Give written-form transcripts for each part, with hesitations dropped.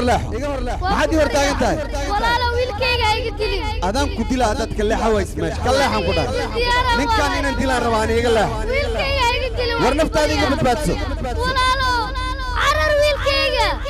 ما حد يورتاك أنت ولا لو ويلكيغا يقتلي أدام كدلا أدات كله حوايس ماشي كله حنقولها من كان هنا ندلا رواني يقله ويلكيغا يقتلي ورنفت هذه قبل باتسو ولا لو عرر ويلكيغا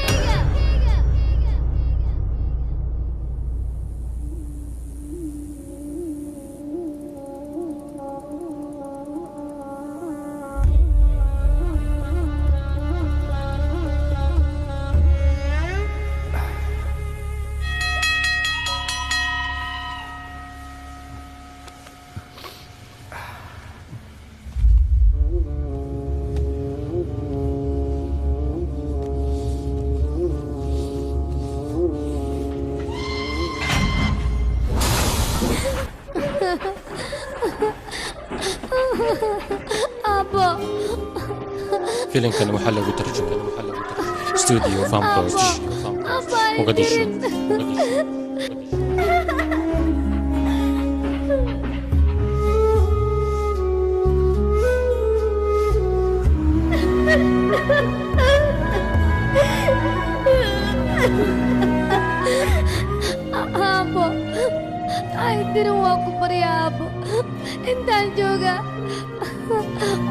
أبا فيلم كان محل وترجمة استوديو فام بروج وقديشو أبا عايزين واقف يا أبا أنت الجوجا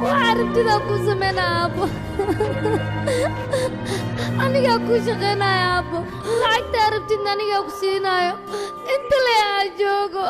وعرفت ذا كوسمنا أبا أنا جاكو شغنا يا أبا لعكت عرفت إن أنا جاكو سينايو أنت اللي يا جوجو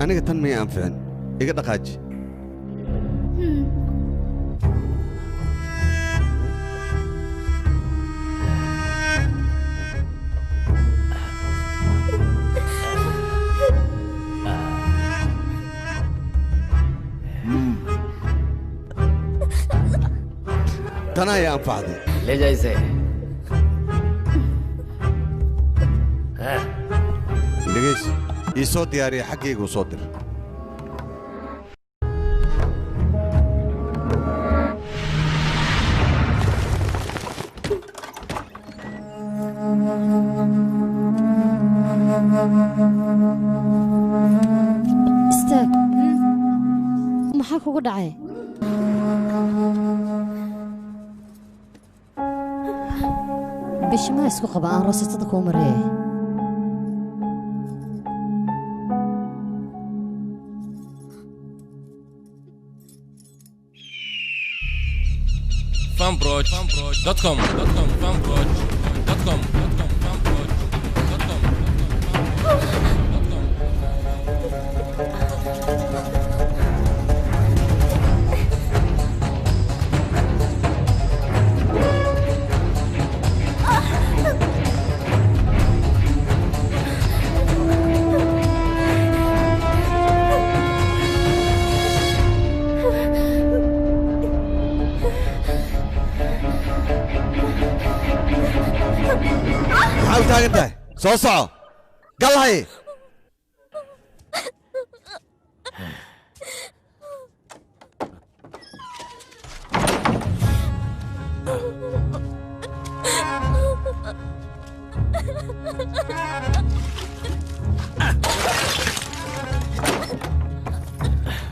أنا قلت ما ينفعن يقدر قاجي تنا يا أنفع ذي ले जैसे لقيش يصوت ياري حقيقي وصوتر استاك maxaa kugu dhacay bishimaa isku qaba aan roosatada kuu mariyay fanbroj.com fanbroj.com حاول تاقنته صوصعه قال هاي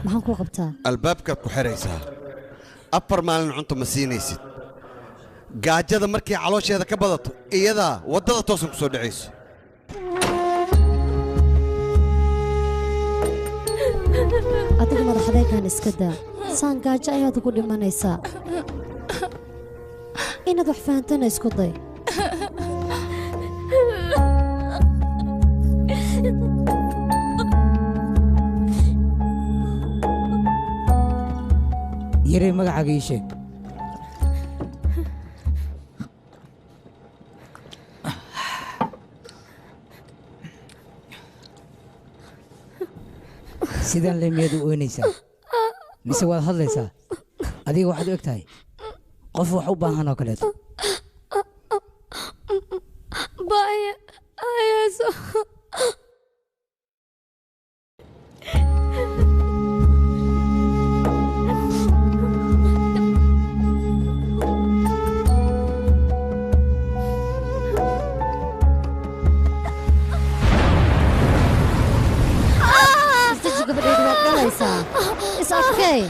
maxaan ku qabtaa albaabkaad ku xiraysaa afar maalin cunto ma siinaysid gaajada markay caloosheeda ka badato iyadaa waddada toosan ku soo dhacayso adiga madaxdaygan iska daa saan gaajo ayaad ugu dhimanaysaa inaad wax fahantana isku day yarey magacaaga ii sheeg sidaan leemiyaad u oynaysaa mise waad hadlaysaa adiga waxaad u eg tahay qof wax u baahan oo kaleeto baaya ayaaso is adkay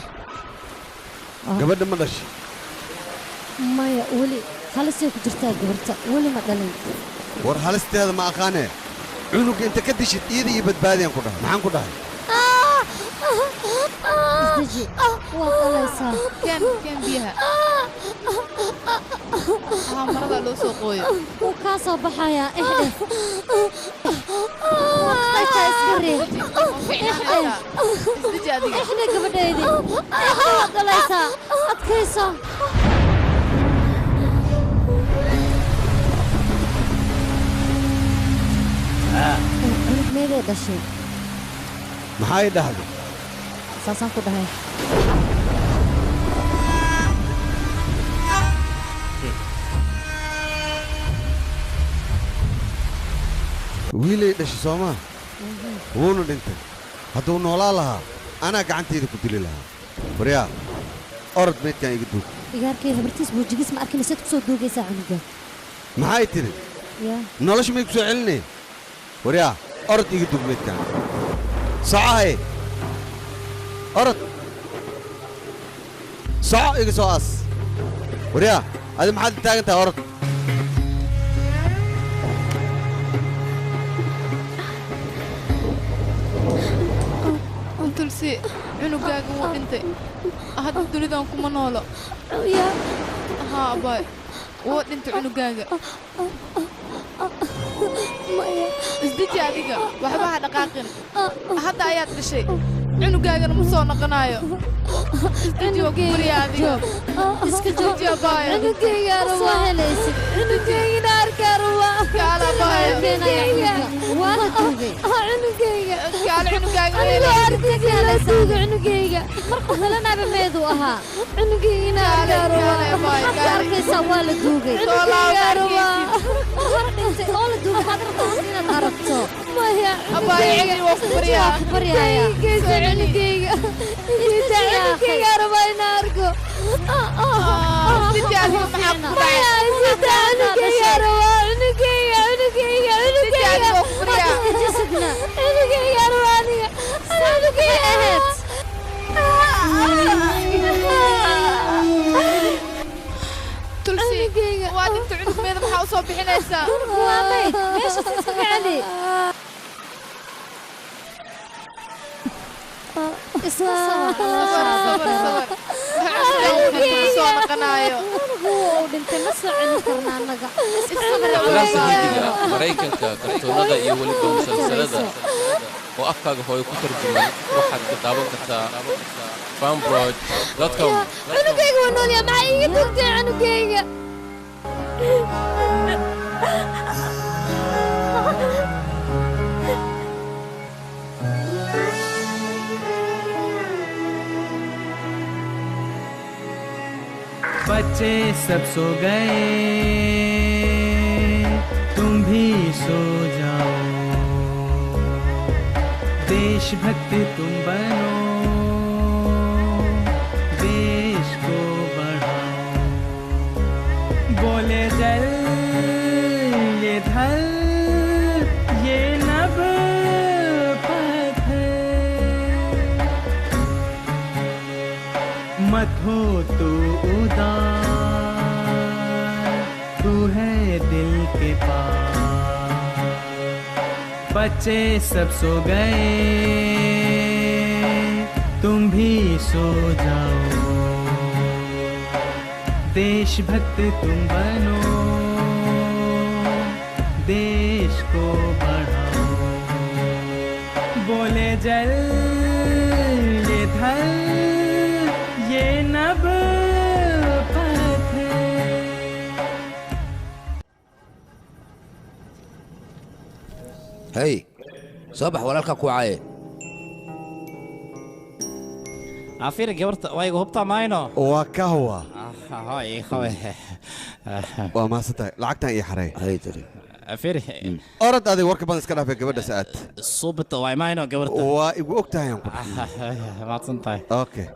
gabadha ma dhashay maya weli halisay ku jirtaa gabarta weli ma dhalin war halisteeda ma aqaanee cunuga inta ka dishid iyada iyo badbaadiyaan ku dhahay maxaan ku dhahay isdeji waad dhalaysaa كان بيها مرضى لو سوقوي wuu kaa soo baxayaa ixdhe waadaytaa iska reeb ixdhe gabadhaydi ixdhe waad dhalaysaa adkayso cunug meeday dhashay maxay dhahday saasaan ku dhahay wiilay dhashay soomaa wuuna dhintay hadduu noolaa lahaa anaa gacantayda ku dili lahaa waryaa orod meydkaan iga duug igaarkay habartiis buujigiis ma arkin isaad ku soo duugaysaa cunuga maxay tidhi yaa nolosha may ku soo celinaya waryaa orod iga duug meydkaan socohaye orod soco iga soo aas waryaa adi maxaad taagan tahay orod تلسي عنقاق وانتي هذا الدنيا كما نولا يا ها باي وانت عنقاق مايا ازدجي هذيك وحبها دقاقين هذا ايات بشيء عنقاق مصو نقنايو ازدجي وكبري هذيك iska joog يا باي cunugayga soo helaysid cunugayga arkaruwa قال باي waa la duugay cunugayga قال عنقاق anigo arkayga la suuga cunugayga markuu helanaaba meeduu ahaa cunugayga arkaruwa waxaad ka arkaysaa waa la duugay hor dhintay oo la duugay waxaad rabtaa inaad aragto maya أباي عيني وكبريا baryaaya cunugayga cunugayga raba in arko ازدجي هذيك محاك maya sida cunugayga raba cunugayga cunugayga cunugayga وكبريا jasadna cunugayga raba aniga cunugayga aheed تلسي وانت عنق ميدا محاو صوبحي نيسا waa mayd meesha iska celi iska soo qanaayo uu dhintay ma soo celin karna annaga Faransa Hindiga Maraykanka kartoonada iyo weliba musalsalada oo afkaaga hooyo ku tarjuman waxaad ka daawan kartaa fanbroad.com cunugayga waa nool yaa maxaa iiga tugtay cunugayga बच्चे सब सो गए तुम भी सो जाओ देशभक्ति तुम बनो देश को बढ़ाओ बोले जल ये धल ये नभ पत्थर मत हो तू उदास तू है दिल के पास बच्चे सब सो गए तुम भी सो जाओ देशभक्त तुम बनो देश को बढ़ाओ बोले जल ये धल ये नभ पथ hey صباح walaalka ku caaye afir gabarta way hubta mayno waa ka huwa hay khawe waa maasantahay lacagtan iyo xaray hay tiri afir orad adig warka badan iska dhaafay gabadha saad subta way mayno gabarta waa igu ogtahay aan ku maasantahay okay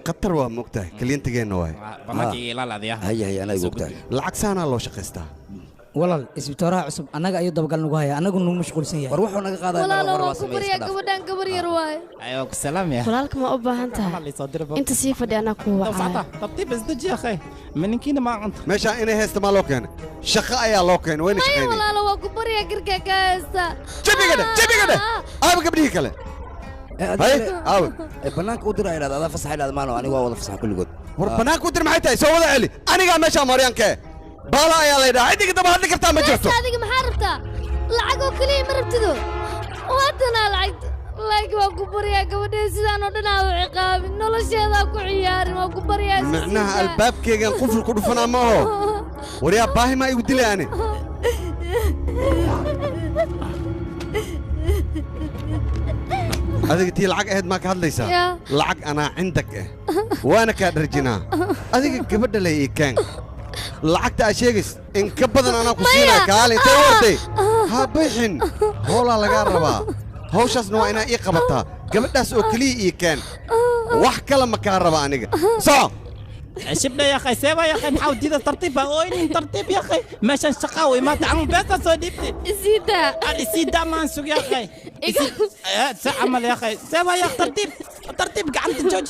qatar waa ma ogtahay kliyentigeenna waay banaankii ilaalaadiya hay ana igu ogtahay lacag saana loo shaqaystaa walaal isbitooraha cusub annaga ayuu dabagal nagu haya annagu nagu mashquulsan yahay war wuxuu naga qaadaa walaalo waan ku baryaa gabadhan gabar yar waaye ayo ku salaam ya walaalka ma u baahan tahay inta sii fadhi anaa ku wacaa tartiib isdaji akhay maninkina ma anta meesha inay heesta ma loo keenay shaqo ayaa loo keenay wayna shaqeynay walaalo waan ku baryaa gargaa ka heesta jabigada aaba gabdhihii kale hay aaba banaanka u dira inaad adaa fasax inaad maano anigu waa wada fasax kulligood war banaanka u dir maxay tahay soo wada celi anigaa meesha maryaanke baala ayaa la yidhaha ciddiga daba hadli kartaa ma jirto adiga maxaa rabtaa lacag oo keliya ma rabtido waadana lacag waan ku baryaa gabadhee sidaan oo dhan aa u ciqaabin nolosheedaa ku ciyaarin waan ku baryaa micnaha albaabkeygan quful ku dhufanaa ma aho waryaa baahi maa igu dilay ani adiga tii lacag ahayd maa ka hadlaysaa lacag anaa cindag ah waana kaa dharjinaa adiga gabadha lay ii keen lacagta aad sheegays in ka badan anaa ku siinaa kaale intay u orday ha bixin howlaa lagaa rabaa hawshaasna waa inaa ii qabataa gabadhaas oo keliya ii keen wax kale ma kaa raba aniga soco شبنا يا اخي سيبا يا اخي نحاول جديد ترتيب وين ترتيب يا اخي ماشي شقاوي ما تعمل بس صديقتي سيدا سيدا ما نسوق يا اخي عمل يا اخي سيبا يا ترتيب قاعد تجوج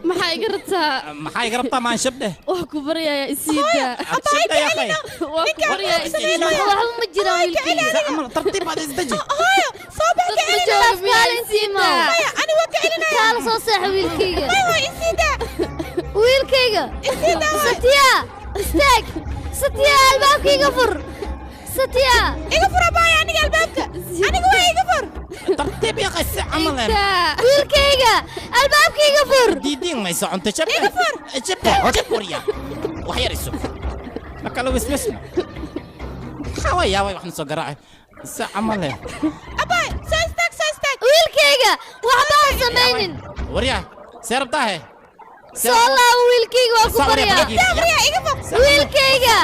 maxay garabtaa maan shabdeh wax ku baryaa isiida shabdeh ya akhay wax ku baryaa isiida wax ma jira wiilkii amal tartiib aad isdaji hooyo soo baxay ani waa ka celinaya kala soo sax wiilkayga wiilkayga satiya istaag satiya albaabkayga fur satiya iga fur abaya aniga albaabka aniga waa iga fur tartiib ya akhay عمل wiilkayga albaabkayga fur diidin ma soo cunta shabdeh iga fur shabdeh wariya wax yar isoo marka loo islasna xawaya way wax soo garaacay عمل abay soo istaag wiilkayga waxba ha samaynin wariya seerabtahe soo laa wiilkayga waa ku baryaa iga fur wiilkayga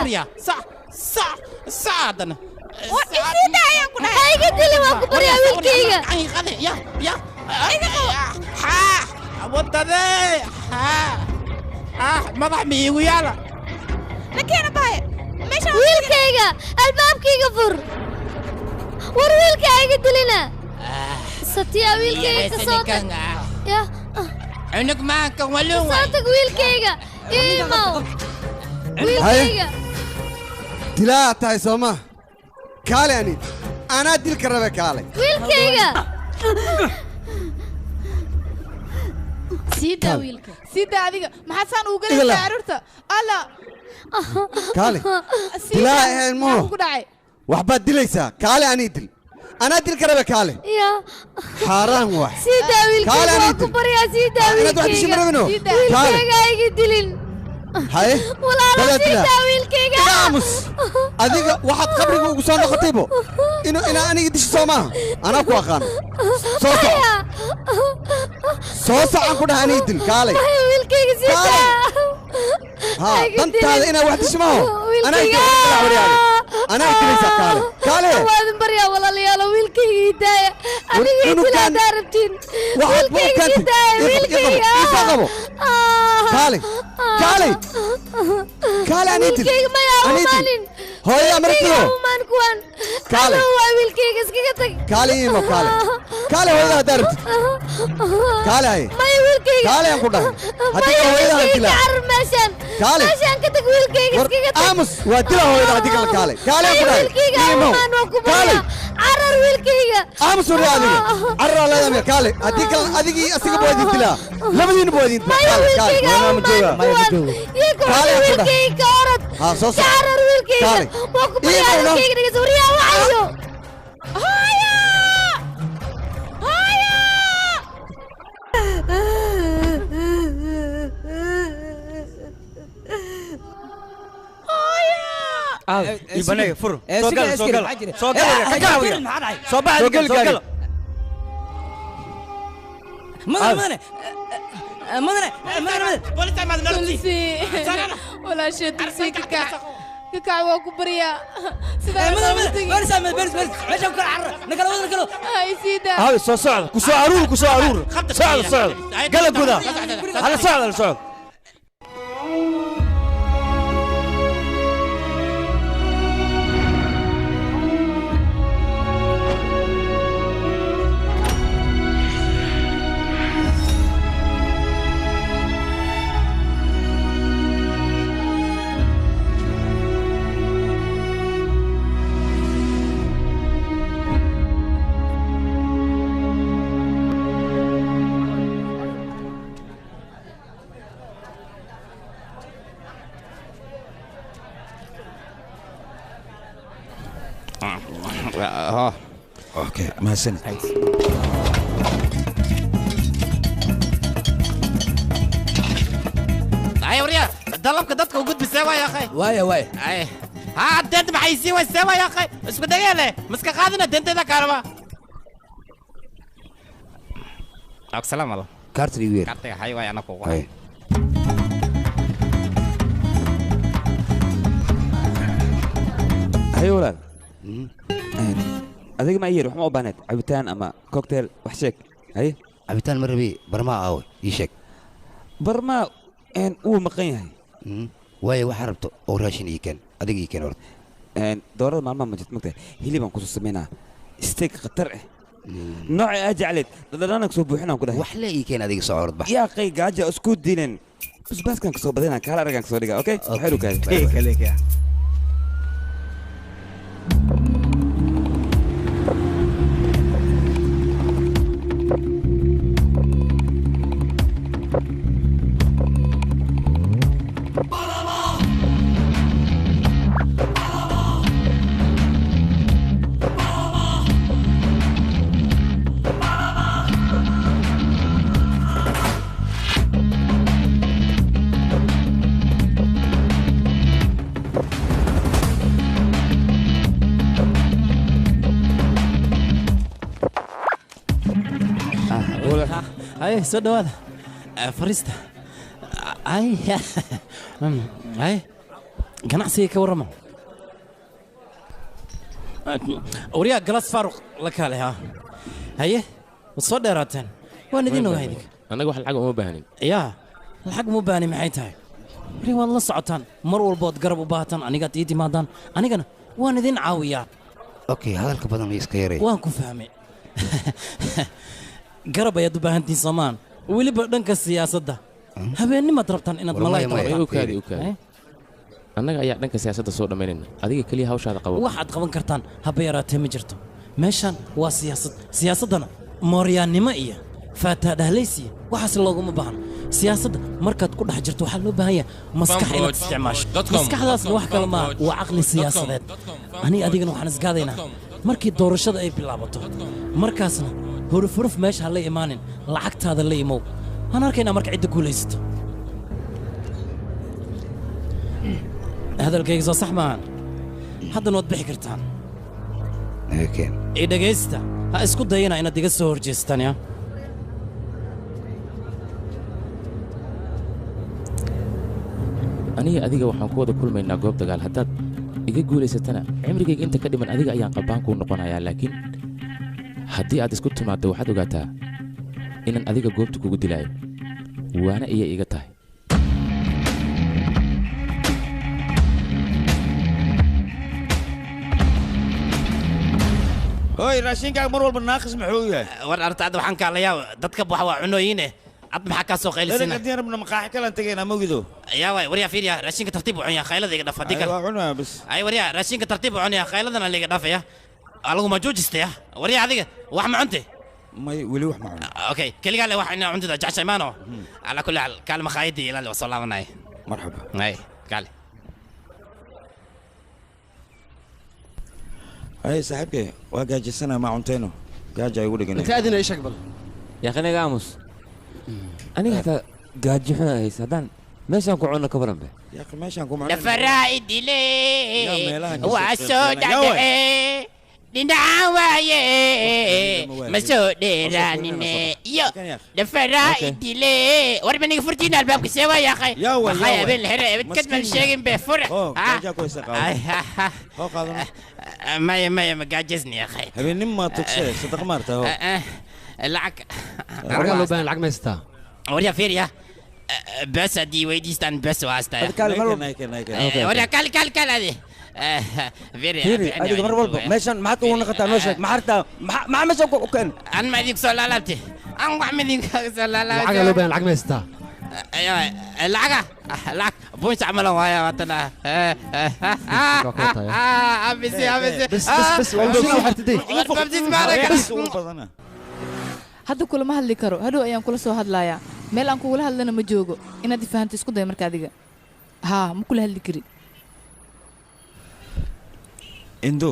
saadana isiida ayaan ku dhahay iga dili waa ku baryaa wiilkayga يا ها ودده ها مضح مي ويالا لكن باي ماشي ويلكيغا البابكيغا فر ور ويلكيغا دلنا ستيا ويلكيغا صوتك يا عنك معك ولو صوتك ويلكيغا ايمو ويلكيغا دلا تاي سوما كالي انا ديلك ربا كالي ويلكيغا سيدا ويلك سيدا adiga maxaa saan ugu galay arurta alla kaale dilaa ilmo waxba dilaysa kaale ani dil ana dil karabe kaale ya xaraan wax sida wiilkayga ku bariya sida wiilkayga iga dilin hay walaalo sida wiilkayga aamus adiga waxaad qabriga ugu soo noqotaybo ina aniga dish Soomaa ana ku aqaan soo sacan ku dhahan idil kaale wiilkayga sida ha dantaada ina wax dishmo ana idilisa kaale waan bariya walaalayaal wiilkayga hidaaya aniga idil darabtin wiilkayga hidaaya wiilkayga isaqabo kaale ani idil hooyo amartiyo kaale waa wiilkayga iskaga tag kaale imo kaale hooyada darabti kaale may wiilkayga kaale aan ku dhahay hadii hooyada dila meeshan ka tag wiilkayga iskaga tag aamus waa dila hooyada hadii kaale aan ku dhahay imo kaale كعرر ويلكيغا aamus adiga carra leedahay kaale hadii kale adigii asiga boodin dilaa labadiina boodin ويلكيغا ma jooga كعرر ويلكيغا كعرر ها soo soo كعرر ويلكيغا وكبريا ويلكيغا دغ سوريا وعيو هايا البنية فر سوقل صباح القل تلسي ولا شيء تلسي ككع وكبريا هاي سيدا هاي صعد كسو عرور صعد قلب كذا على صعد اوكي ما سنت هاي وريا ضلبك ضدك وجود بالسوا يا اخي واي اي ها انت محيسي والسوا يا اخي اسكت دقيقه مسك قادنا انت ذا كهرباء السلام عليكم كارتري وير كارتي هاي واي انا فوق هاي هاي ولاد adiga ma yiri wax ma u baahned cabitaan ama cocktail wax sheeg hay cabitaan marbi barma aaw ii sheeg barma uu maqan yahay way wax rabto oo raashin ii keen adiga ii keen hor doorada maalmaha ma jirto magtay hilibaan ku soo sameynaa steak khatar ah nooca aad jecleed dadana soo buuxinaan ku dhahay wax la ii keen adiga soo orod bax yaa qey gaaja isku dileen basbaaskan ka soo badinaa kala aragan ka soo dhiga okay xeelu kaay kaleeka هاي سود هذا فريستا هاي ganacsiga ka warrama وريا جلاس فاروق لك عليها هي وصو دheeraateen waan idin ogaa idinka anaga wax lacag uma baahanin yaa lacag ma baani maxay tahay wari waad la socotaan mar walbood garab u baahataan anigaad ii timaadaan anigana waan idin caawiyaa okay hadalka badan iska yaray waan ku fahmay garab ayaad u baahantiin soomaan weliba dhanka siyaasadda habeennimaad rabtaan inaad malaa'ika annaga ayaa dhanka siyaasadda soo dhammaynayna adiga keliya hawshaada qabo waxaad qaban kartaan haba yaraatee ma jirto meeshan waa siyaasad siyaasaddana mooryaannimo iyo faataadhahlaysiya waxaas looguma baahno siyaasadda markaad ku dhex jirto waxaa loo baahan yahay maskax inaad isticmaasho maskaxdaasna wax kale maaha waa caqli siyaasadeed ani adigana waxaan isgaadaynaa markii doorashada ay bilaabato markaasna hurufuruf meesha ha la imaanin lacagtaada la imow waan arkaynaa marka cidda guulaysato hadalkayga soo sax maahan haddana waad bixi kartaan ii dhegaysta ha isku dayana inaad iga soo horjeestaan ya aniga adiga waxaan ku wada kulmaynaa goob dagaal haddaad iga guulaysatana cimrigayga inta ka dhiman adiga ayaan qabbaan kuu noqonayaa laakiin haddii aad isku timaaddo waxaad ogaataa inaan adiga goobta kugu dilaayo waana iya iga tahay هاي راشينك مر والبا ناقص محويه ورأت عاد وحن كاليا دتك بوحوا عنوينه عاد ما حكا سو قيلسنا انا قدينا من مقاحي كلا انتقينا موجودو يا واي وريا فيريا راشينك ترتيب وعنيا خيلة ذيك دفا ديك ايوه عنوها بس اي وريا راشينك ترتيب وعنيا خيلة ذنا اللي دفا يا alagu ma joojistay wariya adiga wax ma cunte may weli wax ma cuno okay kaligaa le wax inaa cuntida jeceshay maano ala kulli xaal kaale makhaayadii ilaali waa soo laabanaya marxaba ay kaale ay saaxiibkay waa gaajisana ma cuntayno gaaja ay ugu dhiganay inta adina ishag bal يا أخي أنا قاموس أنا حتى قاعد جحنا هي سدان ماشي أنكم عنا كبرنا به يا أخي ماشي أنكم عنا لفرائد لي وعسود عليه لنعوايه مسود راني يو لفرائد لي وربني فرتينا الباب كسوا يا أخي يا ولد يا بن الهرة بتكتب الشيء بفرع جا كويس هو قادم ما قاعد جزني يا أخي هبي نما تكسر صدق مرته العك لو بين العك ما يستا وريا فيريا بس دي ويديستان بس واستا وريا كال هذه فيري هذه مرة والله ماشان ما تقول نقطع نوشك ما حرتها ما عمش وكان أنا ما ديك سؤال لابتي أنا ما عمل ديك سؤال لابتي العك لو بين العك ما يستا أيوة العك بوش عمله ويا وطنا أبسي بس والله حرتدي hadda kulama hadli karo hadhow ayaan kula soo hadlayaa meel aan kugula hadlana ma joogo inaad fahanto isku day marka adiga haa ma kula hadli kari indo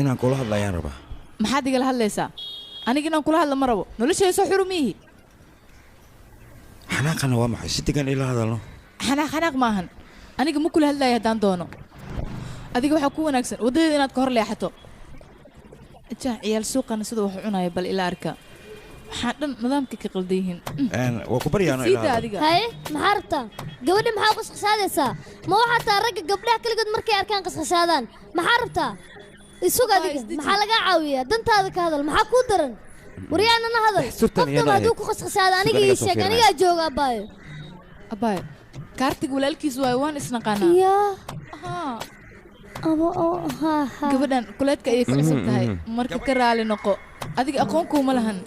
inaan kula hadlayaan rabaa maxaad igala hadlaysaa aniga inaan kula hadla ma rabo noloshayda soo xurumiyihi xanaaqana waa maxay si degan ila hadalno xanaaq maahan aniga ma kula hadlaya haddaan doono adiga waxaa ku wanaagsan waddadeeda inaad ka hor leexato عيال سوقنا سيده wax cunay bal ila arka waxa dhan nidaamka ka qaldan yihiin waa ku baryaano ila hay maxarta gabadha maxaa qasqasadaysa ma waxa taa rag gabdhaha kaligood markay arkaan qasqasadaan maxarta isuga adiga maxaa laga caawiyaa dantaada ka hadal maxaa ku daran wariyana na hadal qofka haduu ku qasqasada aniga ii sheeg aniga jooga abay kaartiga walaalkiis way waan isnaqana yaa gabadhan kuleedka ayay ku cusub tahay marka ka raali noqo adiga aqoon kuma lahan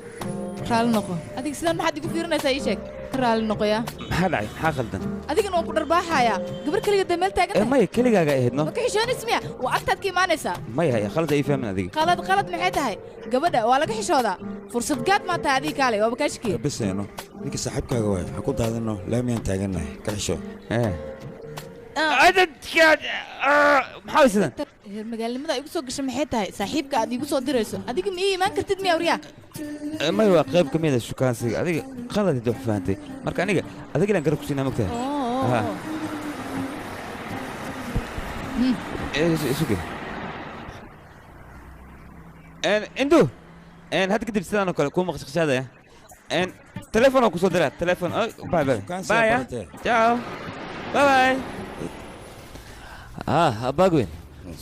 raali noqo adiga sidaan maxaad igu fiirinaysaa ii sheeg ka raali noqo yaa maxaa dhacay maxaa khaldan adigana waan ku dharbaaxayaa gabar kaliga dee meel taagan tahay maya keligaaga ahayd no ma ka xishoonays miya waa agtaad ka imaanaysaa maya ya khalad ay fahmin adiga qalad maxay tahay gabadha waa laga xishoodaa fursad gaad maa tahay adiga kaale waaba kaa shakiyey biseeno ninka saaxiibkaaga waay ha ku daadino laamiyaan taagannahay ka xisho عددك محاول سنة magaalnimada igu soo gashay maxay tahay saaxiibka aad igu soo dirayso adiga ma iimaan kartid miya wariyaa ma waa qayb ka mid ah shukaansiga adiga qalad idoo fahamtay marka aniga adiga ilaan garab ku siinaa mogtahay isuge indu hadda kadib sidaan oo kale kuuma qashqashaadaya telefoon oo kusoo diraa telefoon bye ciao bye باقوين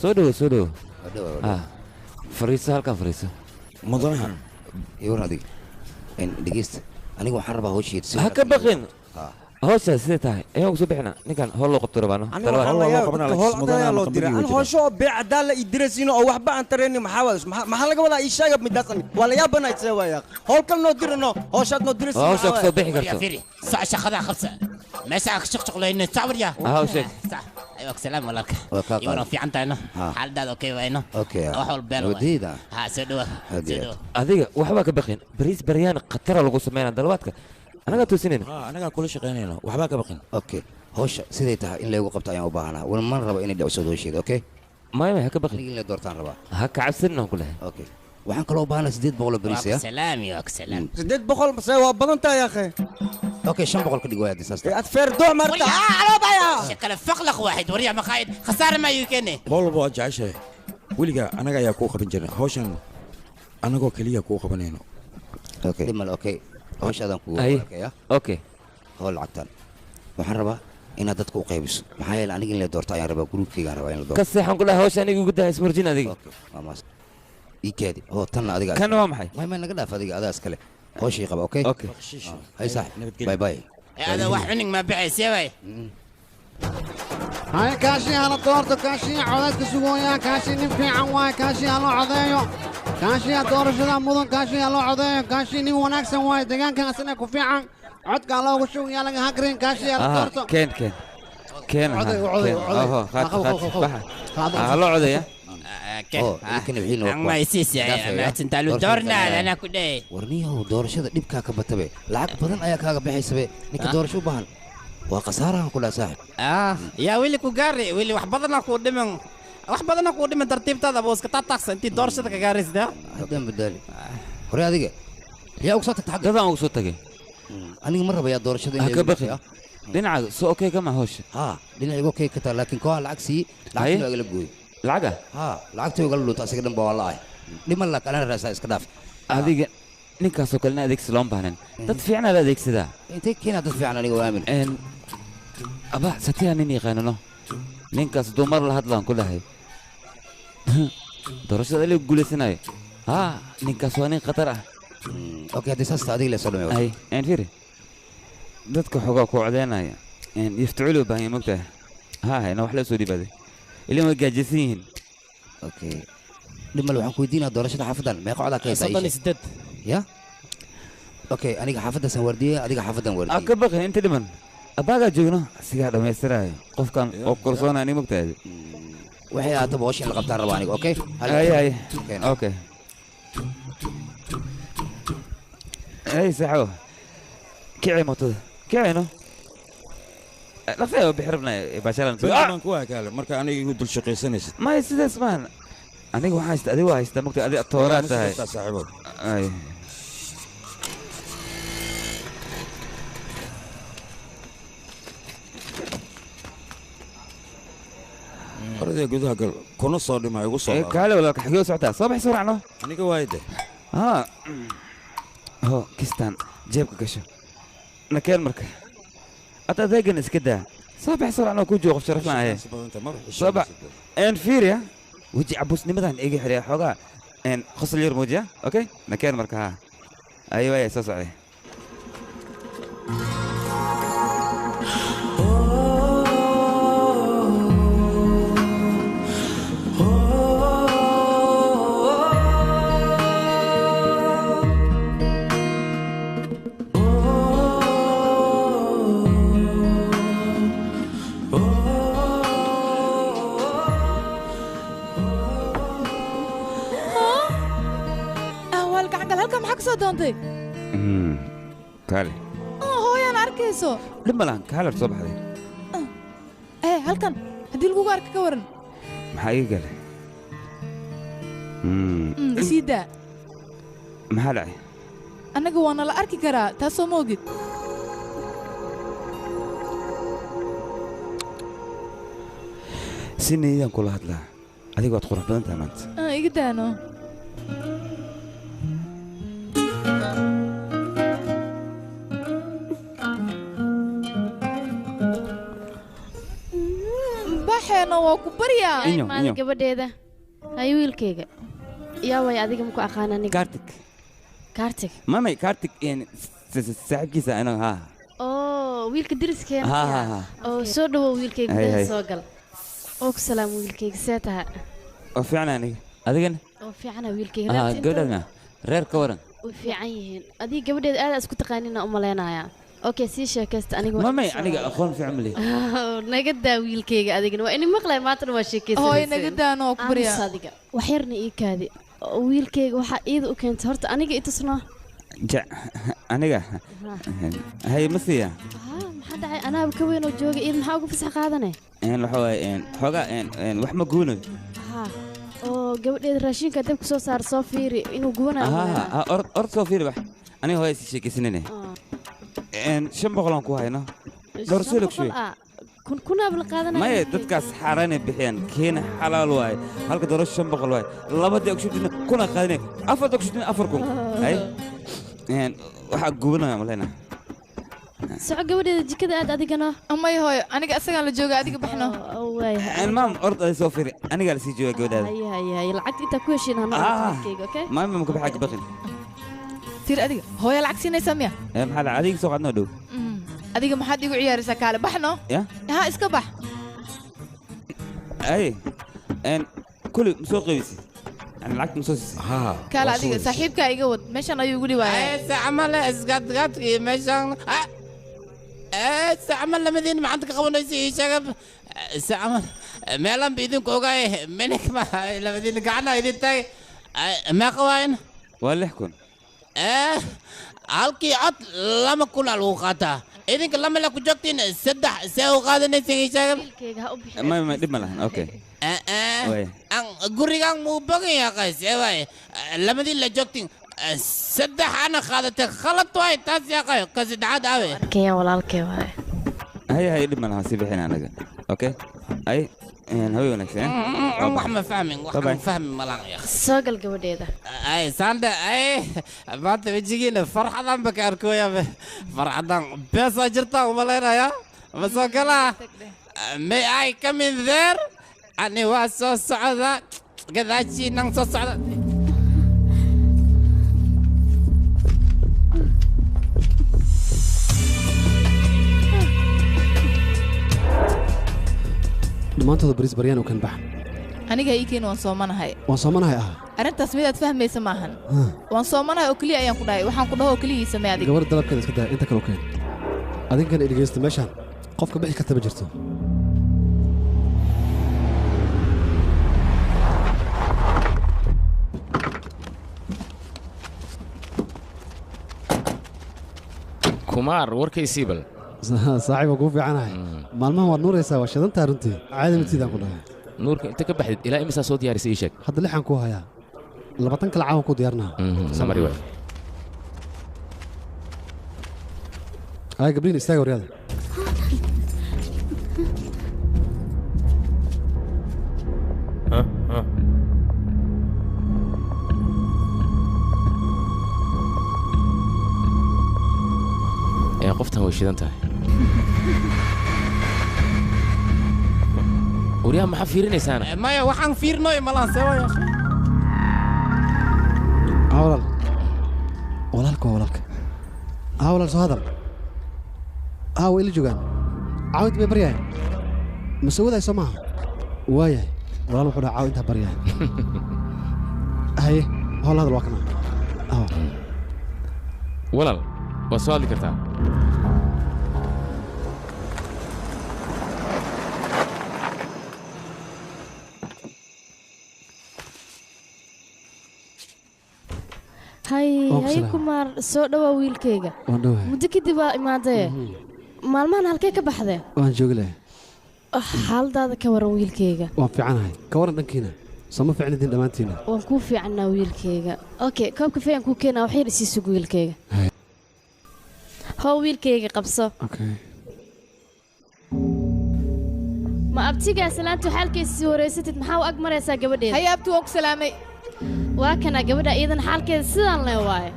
سودو فريسة هالكان فريسة مدنها يورنا دي إن دقيست أنا جو حربة هوشي تصير هكا بقين هوشة سيتها أيوة وسبحنا نكان هولو قبطر بانو أنا هوشة بعدالة يدرسينه أو وحبة أن تريني محاولش محل قبل إيشاء بدأتني ولا يابنا يتسوى يا هول كم نديرنا هوشة ندرس هوشة كسو بيحي يا فيري ساعة شخذها خمسة ما ساعة شق لأنه تعبر يا هوشة ايوه سلام ولاك يورا في عندنا حال داد اوكي وينه اوكي وحول بينه وديدا ها سدوا adiga waxba ka baqin bariis baryaan qatara lagu sameeyay dalwaadka anaga tuusinayno anaga kula shaqeynayno waxba ka baqin اوكي hawsha siday tahay in lagu qabto ayaan u baahanaa wala man rabo inay dhacso doosheed okay ma ha ka baqin in la doortaan rabaa ha ka cabsirno kule okay waxaan kaloo baahanaa 800 bariis ya salaam ya salaam 800 bas waa badan tahay ya akhay اوكي 500 ka dhig waa disaasta adfeer doo marta alo baya شكل فقلق واحد وريا مقايد خساره ما يمكنه bolbo jaashay wiliga anaga ayaa ku qaban jirnay hawshan anagoo kaliya ku qabanayno okay dimal okay hawshadan ku arkaya okay hool lacagtan waxaan rabaa inaad dadku u qaybiso maxaa yeelay aniga in la doorto ayaan rabaa groupkayga rabaa in la doorto ka seexan kula hawshan igu gudahay ismurjin adiga okay mamas ikeedi oo tan adiga kan waa maxay ma naga dhaaf adiga adaas kale hawshii qaba okay okay hay sax bye bye هذا واحد ما بعيس يا باي هاي كاشي على طورته كاشي عودك سويا كاشي نفي عواي كاشي على عضيو كاشي دور شدا مدن كاشي على عضيو كاشي ني وناكسن واي دغان كان سنه كفي عن عدك على وشو يا لغا هاكرين كاشي على طورته كين هلو عضيا اوكي ما يسيس ما تنتالو دورنا انا كده ورنيه doorashada dhibka ka batabe lacag badan ayaa kaaga bixaysabe ninka doorasho u baahan waa qasaaraha kula saaxib يا ويلي كوغاري ويلي wax badana ku dhiman tartiibtada booska taataaqsan intii doorashada ka gaarisda hadan badali hore adiga yaa ugu soo tagtay dadaan ugu soo tagay aniga ma raba yaa doorashada in ka baqi dhinaca soo okay kama hoosh dhinaca okay ka taa laakiin koox lacag si lacag laga gooy lacaga lacagtay uga lunta asiga dhan baa wallahi dhiman la kala raasa iska dhaaf adiga ninkaas oo kale adeegsi loo baahan dad fiican aad adeegsadaa intee keenaa dad fiican aniga waa aamin aba satiya nin yaqaanano ninkaas dumar la hadlaan ku dhahay doorashada la guuleysanayo ninkaas waa nin khatar ah okay hadii saasta adiga la soo dhameeyo ay aan fiiri dadka xogaa ku codeynaya yaftuulu baahan mogtahay ina wax la soo dhibaaday ilaa way gaajaysan yihiin okay dhimal waxaan ku weydiinaa doorashada xaafadan meeqa codaa ka haysaa 38 ya okay aniga xaafadda san wardiye adiga xaafadan wardiye ka baqay inta dhiman abaaga joogno sigaa dhamaystiraayo qofkan oo korsoona ani mogtahay waxay aata booshin la qabtaan rabaa aniga okay ay okay ay saxo kicay motada kicayno lafay bixirna basharan baan ku waakaale marka aniga igu dul shaqaysanaysid ma sidaas maan aniga waxaan haysta adiga haysta mogtahay adiga tooraad tahay saaxiibo ay أريد أقول لك كنا صادم ما يقول صادم. كله ولا كحكي وسعتها صباح سرعنا. أنا كوايده. هو كيستان جيبك كشة. نكال مركه. أتذاكر ناس كده. صباح سرعنا كوجو غف شرفنا هاي. صباح. إن فيريا. وجي عبوس نمدان إيجي حريا حقا. إن خصل يرموجيا. أوكي. نكال مركه ها. أيوة يا ساس عليه. دونتي كالي هو يا ناركيسو لما لان كالر صباح دي هل كان هدي لغو أرك كورن محايق قالي سيدا محالعي أنا قوانا لا أركي كرا تاسو موجد سيني إيدان كل هدلا هذيك وقت قرح بدن تامنت إيقدانو baxeena waa ku baryaa maad gabadheeda hay wiilkayga yaa way adiga ma ku aqaanani kaartig mamay kaartig saaxiibkiisa ana wiilka diriskeena soo dhawow wiilkayga gudaha soo gal oo ku salaam wiilkayga see taha oo fiican aniga adigana oo fiicana wiilkayga gabadhana reer ka waran way fiican yihiin adiga gabadheeda aad isku taqaanina u maleynayaa اوكي سي شيكست aniga mamay aniga aqoon fiican mali naga daa wiilkayga adigana waa in maqlay maanta waa sheekaysan hooy naga daano ku bariya adiga wax yarna ii kaadi wiilkayga waxa iid u keentay horta aniga itusnaa aniga hay masiya maxaa dhacay anaaba ka weyn oo jooga iid maxaa ugu fasax qaadanay waxa waay xoga wax ma guuno oo gabadheeda raashinka dab ku soo saar soo fiiri inuu guwanayo or soo fiiri wax aniga hooy si sheekaysanay شنبغلان كو هاينا دورسلك شوي كنا بالقادنا ما ددكاس حارانه بخيان كين حلال واي halka dooro شنبغل واي labadii ogshidina kuna qaadinay afar ogshidina afarkum ay waxa gubanaya malena soo gabadheeda jikada aad adigana amay hooyo aniga asaga la jooga adiga baxno way maam ord ay soo fiiri aniga la sii jooga gabadheeda ay lacag inta ku heshiin hanoo okay maam ma ka baxay baqin تير أديك هو يلعب سيني سامية محل أديك سوق عندنا دو أديك ما حد يقول عيار سكالة بحنا يا ها إسكبح أي إن كل مسوق يسي أنا لعبت مسوق كلا أديك صاحبك يقول مش أنا يقولي واي عمل إسقاط مش استعمل لمدين ما عندك قوانين شغب سأعمل ما لم بيدين كوجاي منك ما لما دين قعنا يدين تاي ما قوين ولا يحكون halkii cod lama kuna lagu qaataa idinka lama la ku joogtiin saddex see u qaadanaysa sheega ما دب ملهن أوكي aan gurigan muu bagan yahay seebay lamadii la joogtiin saddex ana qaadatay khalad waay taas yahay ka saddexaad aawe kaya walaalkay waay هي دب ملهن سيبحين أنا أوكي أي هوي ونكسين wax ma fahmin wax ma fahmin malan ya soo gal gabadheeda ay sanda ay baad wajigiina farxadan bakaarkooya farxadan beesa jirta uma leenaya ma soo kala may ay come in there ani waa soo socda gadaashi nang soo socda dhammaantooda bariis baryaan oo kan bax aniga iikiin waan soomanahay waan soomanahay ah arrintaas midaad fahmaysa maahan waan soomanahay oo keliya ayaan ku dhahay waxaan ku dhaho oo keliya samee adiga gabar dalabkeeda iska daa inta kale oo keen adinkana dhegeysta meeshaan qofka bixi karta ma jirto kumaar warkaysii bal saaxiiba kuu fiicanahay maalmahan waad nuuraysaa waa shidantaa runtii caadi matiidaan ku dhahay nuurka inta ka baxdid ilaa imisaa soo diyaarisay ii sheeg hadda lixaan kuu hayaa 20 kale caawan ku diyaarnaa samari waay ay gabriin istaaga waryaada qoftan way shidan tahay waryaa maxaa fiirinaysaana maya waxaan fiirnoy malaan seewaya awlal walaalka waa walaalka awlal soo hadal way ila joogaan caawinta bay baryahay mase wadaay soo maaha waayahay walaal wuxuu dhaha caawintaa baryahay haye howl hadal waa kana walaal waa soo hadli kartaa hay kumaar soo dhawaa wiilkayga muddo kadib waa imaadee maalmahan halkee ka baxdee waan joogi lahay xaaladaada ka waran wiilkayga waan fiicanahay ka waran dhankiina soo ma fiicnidin dhammaantiina waan kuu fiicannaa wiilkayga okay koobka fayaan kuu keenaa waxyar isii sug wiilkayga how wiilkayga qabso ma abtigaa salaantu xaalkeysii wareysatid maxaa u ag maraysaa gabadheeda hay abti waa ku salaamay waa kana gabadha iidan xaalkeeda sidaan le waaye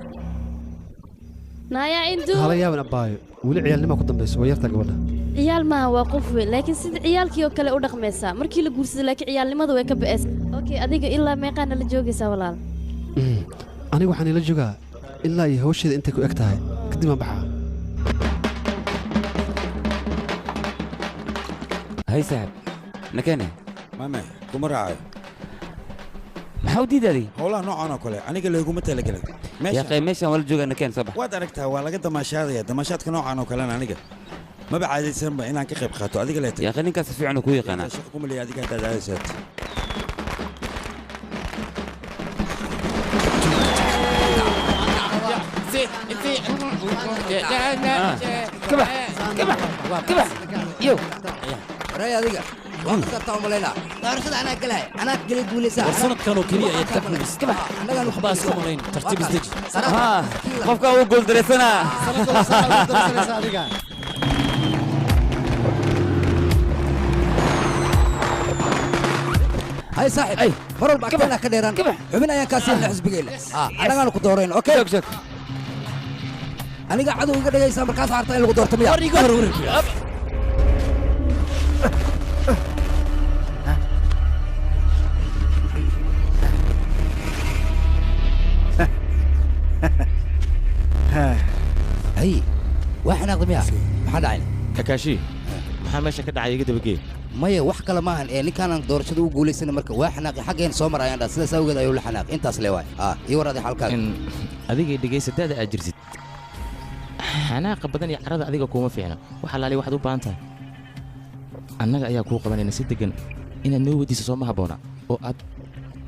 naayaa induu hala yaaban abbaayo weli ciyaalnimaa ku dambayso waa yartaa gabadha ciyaal maaha waa qof weyn laakiin sida ciyaalkii oo kale u dhaqmaysaa markii la guursado laakiin ciyaalnimada way ka ba'aysa okay adiga ilaa meeqaana la joogaysaa walaal aniga waxaan ila joogaa ilaa iyo hawsheeda intay ku eg tahay kadib aan baxaa هاي سحب نكانه ماما كم راعي محاودي دادي والله نوع أنا كله أنا قال له يقوم تلاقي يا أخي ماشي ولا جوجا نكان صباح واد أركتها ولا قد ما شاذ دمشات كنوع أنا كله أنا قال ما بعد يسمى إن أنا كخيب خاتو هذيك اللي يا أخي نكاس في عنك ويا قناة شككم اللي هذيك هذا دايسات يو رأي هذيك وقت تاعهم لينا دارشة أنا كلها أنا كلي تقولي ساعة ورسنت كانوا كلية يتكلم بس كبح وحباس كمالين ترتيب ازدجي ها قفك هو قول درسنا هاي صاحب أي فرول بعد كنا كديران عمنا يا كاسين لحزب قيل أنا قالوا كدورين أوكي شك أنا قاعد أقول كده يسمى كاس عرضين اللي قدرت مياه وري هي واحد نقضي مياه ما حد عين كاكاشي maxaa meesha ka dhacay iga dabagee maya wax kale maahan ee ninkaan doorashada u guuleysana marka waa xanaaqi xaggeen soo marayaan dhaa sidaas awgeed ayuu la xanaaq intaas le waay iyo waraadi xalkaaga adiga dhegaysa daada aad jirtid xanaaqa badan iyo carada adiga kuma fiicna wax alaali waxaad u baahan tahay annaga ayaa kuu qabanayna si degan inaad noo weydiiso soo ma habboona oo aad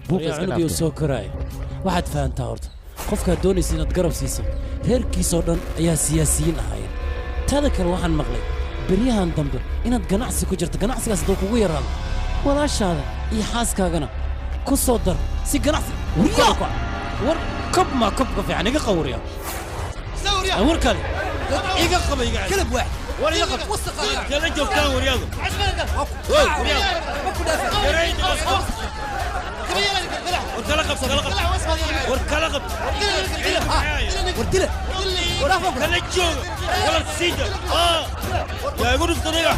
buuqa iska aniguu dhaafto soo koraaya waxaad fahantaa horta qofkaad doonaysa inaad garab siiso reerkiisoo dhan ayaa siyaasiyiin ahaayeen taada kale waxaan maqlay beryahan dambe inaad ganacsi ku jirto ganacsigaas hadduu kugu yaraado walaashaada iyo xaaskaagana ku soo dar si ganacsi war kob maa kobka fiican iga qawriya war kale iga qaba iga كلب واحد war iga qab kala joogtaan waryaadu war kala qab war kala qab ورتله kala jooga wala siida yaa igu dhufta niga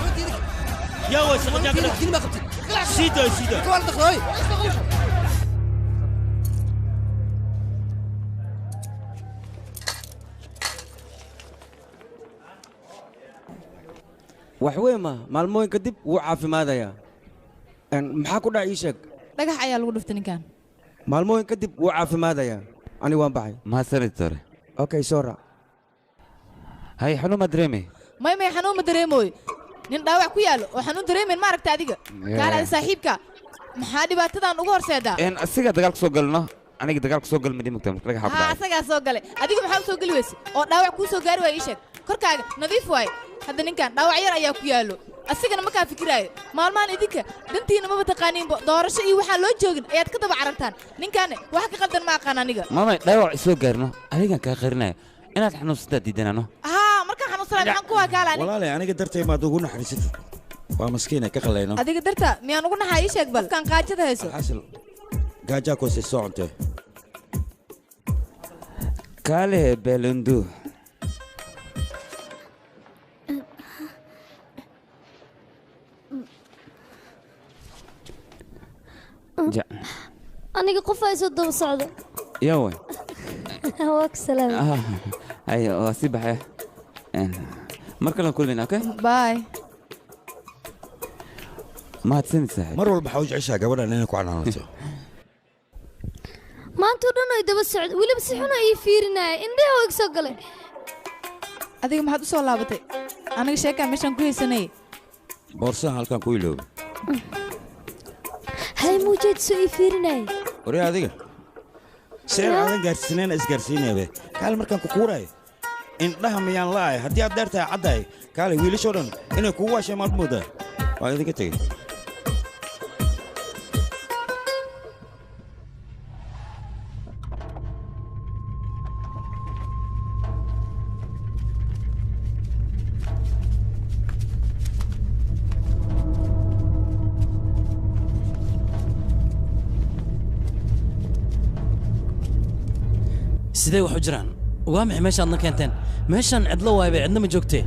yaa way shaqo jaagada كلمه قبتي siida siida كوال دخلوي wax weyn ma maalmooyin kadib wuu caafimaadayaa maxaa ku dhac ii sheeg dhagax ayaa lagu dhuftay ninkan maalmooyin kadib wuu caafimaadayaa ani waan baxay mahadsanid tore okay soo raac hay xanuuma dareemay may xanuun ma dareemooy nin dhaawac ku yaalo oo xanuun dareemayn ma aragta adiga kaalaada saaxiibka maxaa dhibaatadan ugu horseedaa asiga dagaal soo galno aniga dagaal soo gal ma dhimagta marka dhagaxa ku dhacay asagaa soo galay adiga maxaa u soo geli weyse oo dhaawac kuu soo gaari waaya ii sheeg korkaaga nadiif waay hadda ninkan dhaawac yar ayaa ku yaalo asigana ma kaa fikiraayo maalmahan idinka dantiina maba taqaaniinba doorasho iyo waxaan loo joogin ayaad ka daba carartaan ninkaane wax ka qaldan ma aqaan aniga maamay dhaawac soo gaarno adigan kaa qarinaya inaad xanuunsataa diidanano markaan xanuunsanay maxaan ku wakaalaan walaale aniga dartay maad ugu naxariisatid waa maskiin ay ka qalayno adiga darta miyaan ugu naxaa ii sheeg bal kan qaajada hayso xasil gaajaa koosay soo cuntee kaale beelandu aniga qof ay soo daba socdo yawe waa ka salaamay ay waa si baxay mar kale kulmina okay bye mahadsanid saaxiib mar walba waxaa u jeceshaa gabadhan inay ku canaanato maanta oo dhan ay daba socdo weliba si xun ay ii fiirinaya indhaha oo iga soo galay adiga maxaad u soo laabatay aniga sheekaa meeshaan ku haysanay boorsahan halkaan ku ilooba hay muujeed soo ii fiirinaya waree adiga seen aadan gaarsiinayna isgaarsiinayabe kaale markaan ku kuuraayo indhaha miyaan la'ay haddii aad dheertahay caddahay kaale wiilashoo dhan inay kugu waashay maad moodaa waa idinka tegey sidee wax u jiraan waa maxay meeshaadna keenteen meeshaan cidlo waay bay cidna ma joogtee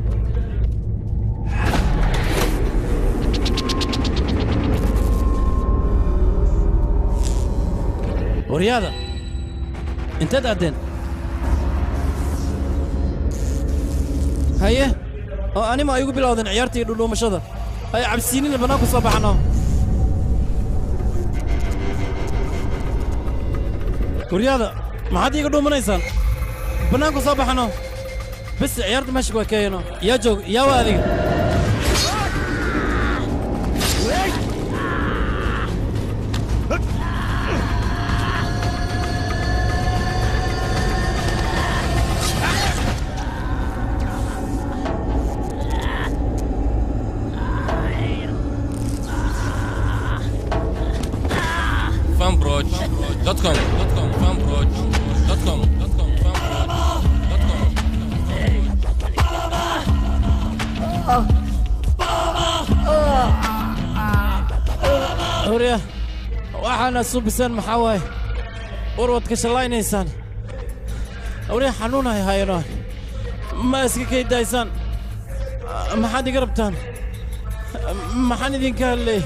waryaada inteed aaddeen haye oo anima ay igu bilowdeen ciyaarta iyo dhudhuumashada ay cabsiinina bannaan ku soo baxano waryaada maxaad iiga dhuumanaysaan bannaanku soo baxano bas ciyaarta meesha waa keeyano yaa joog yaa waa adiga fanbroch.com fanbroch.com hurya waxaana subisaan maxaa waaye warwad ka shallaynaysaan hurya xanuun hay hayno ma iska kaydaysaan maxaad iga rabtaan maxaan idinka hadlay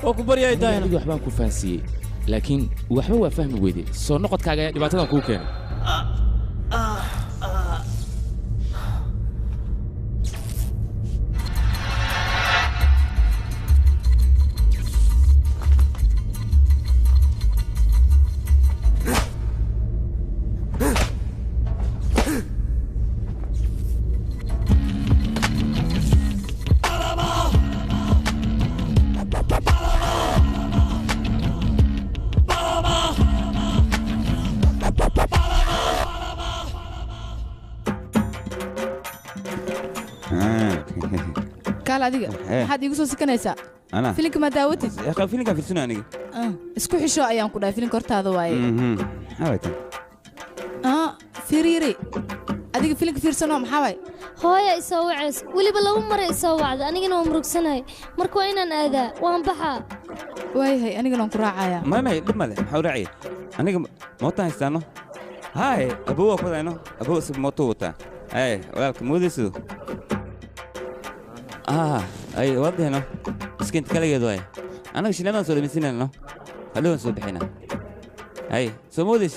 oo ku baryaay daayna aniga waxbaan ku fahansiiyey laakiin waxba waa fahmi weyday soo noqodkaaga ayaa dhibaatadan kuu keenay kaal adiga maxaad iigu soo sikanaysaa أنا filimka ma daawatid يا أخي فيلم كان في السنة أنا isku xisho ayaan ku dhahay filimka hortaada waaye هايتم fiiriiri adiga filimka fiirsanoo maxaa waay hooya isoo wacays weliba laba mare isoo wacda anigana waan murugsanahay marka waa inaan aadaa waan baxaa waayahay anigana waan ku raacayaa ما دم له حاول رعي أنا موتا هستانو هاي أبوه كذا إنه أبوه سب موتو وتا هاي ولكن مو ديسو أي واضح إنه مسكين تكلم يدوي أنا وش لما نسولف مسين إنه خلونا نسولف هنا هاي سمو ديس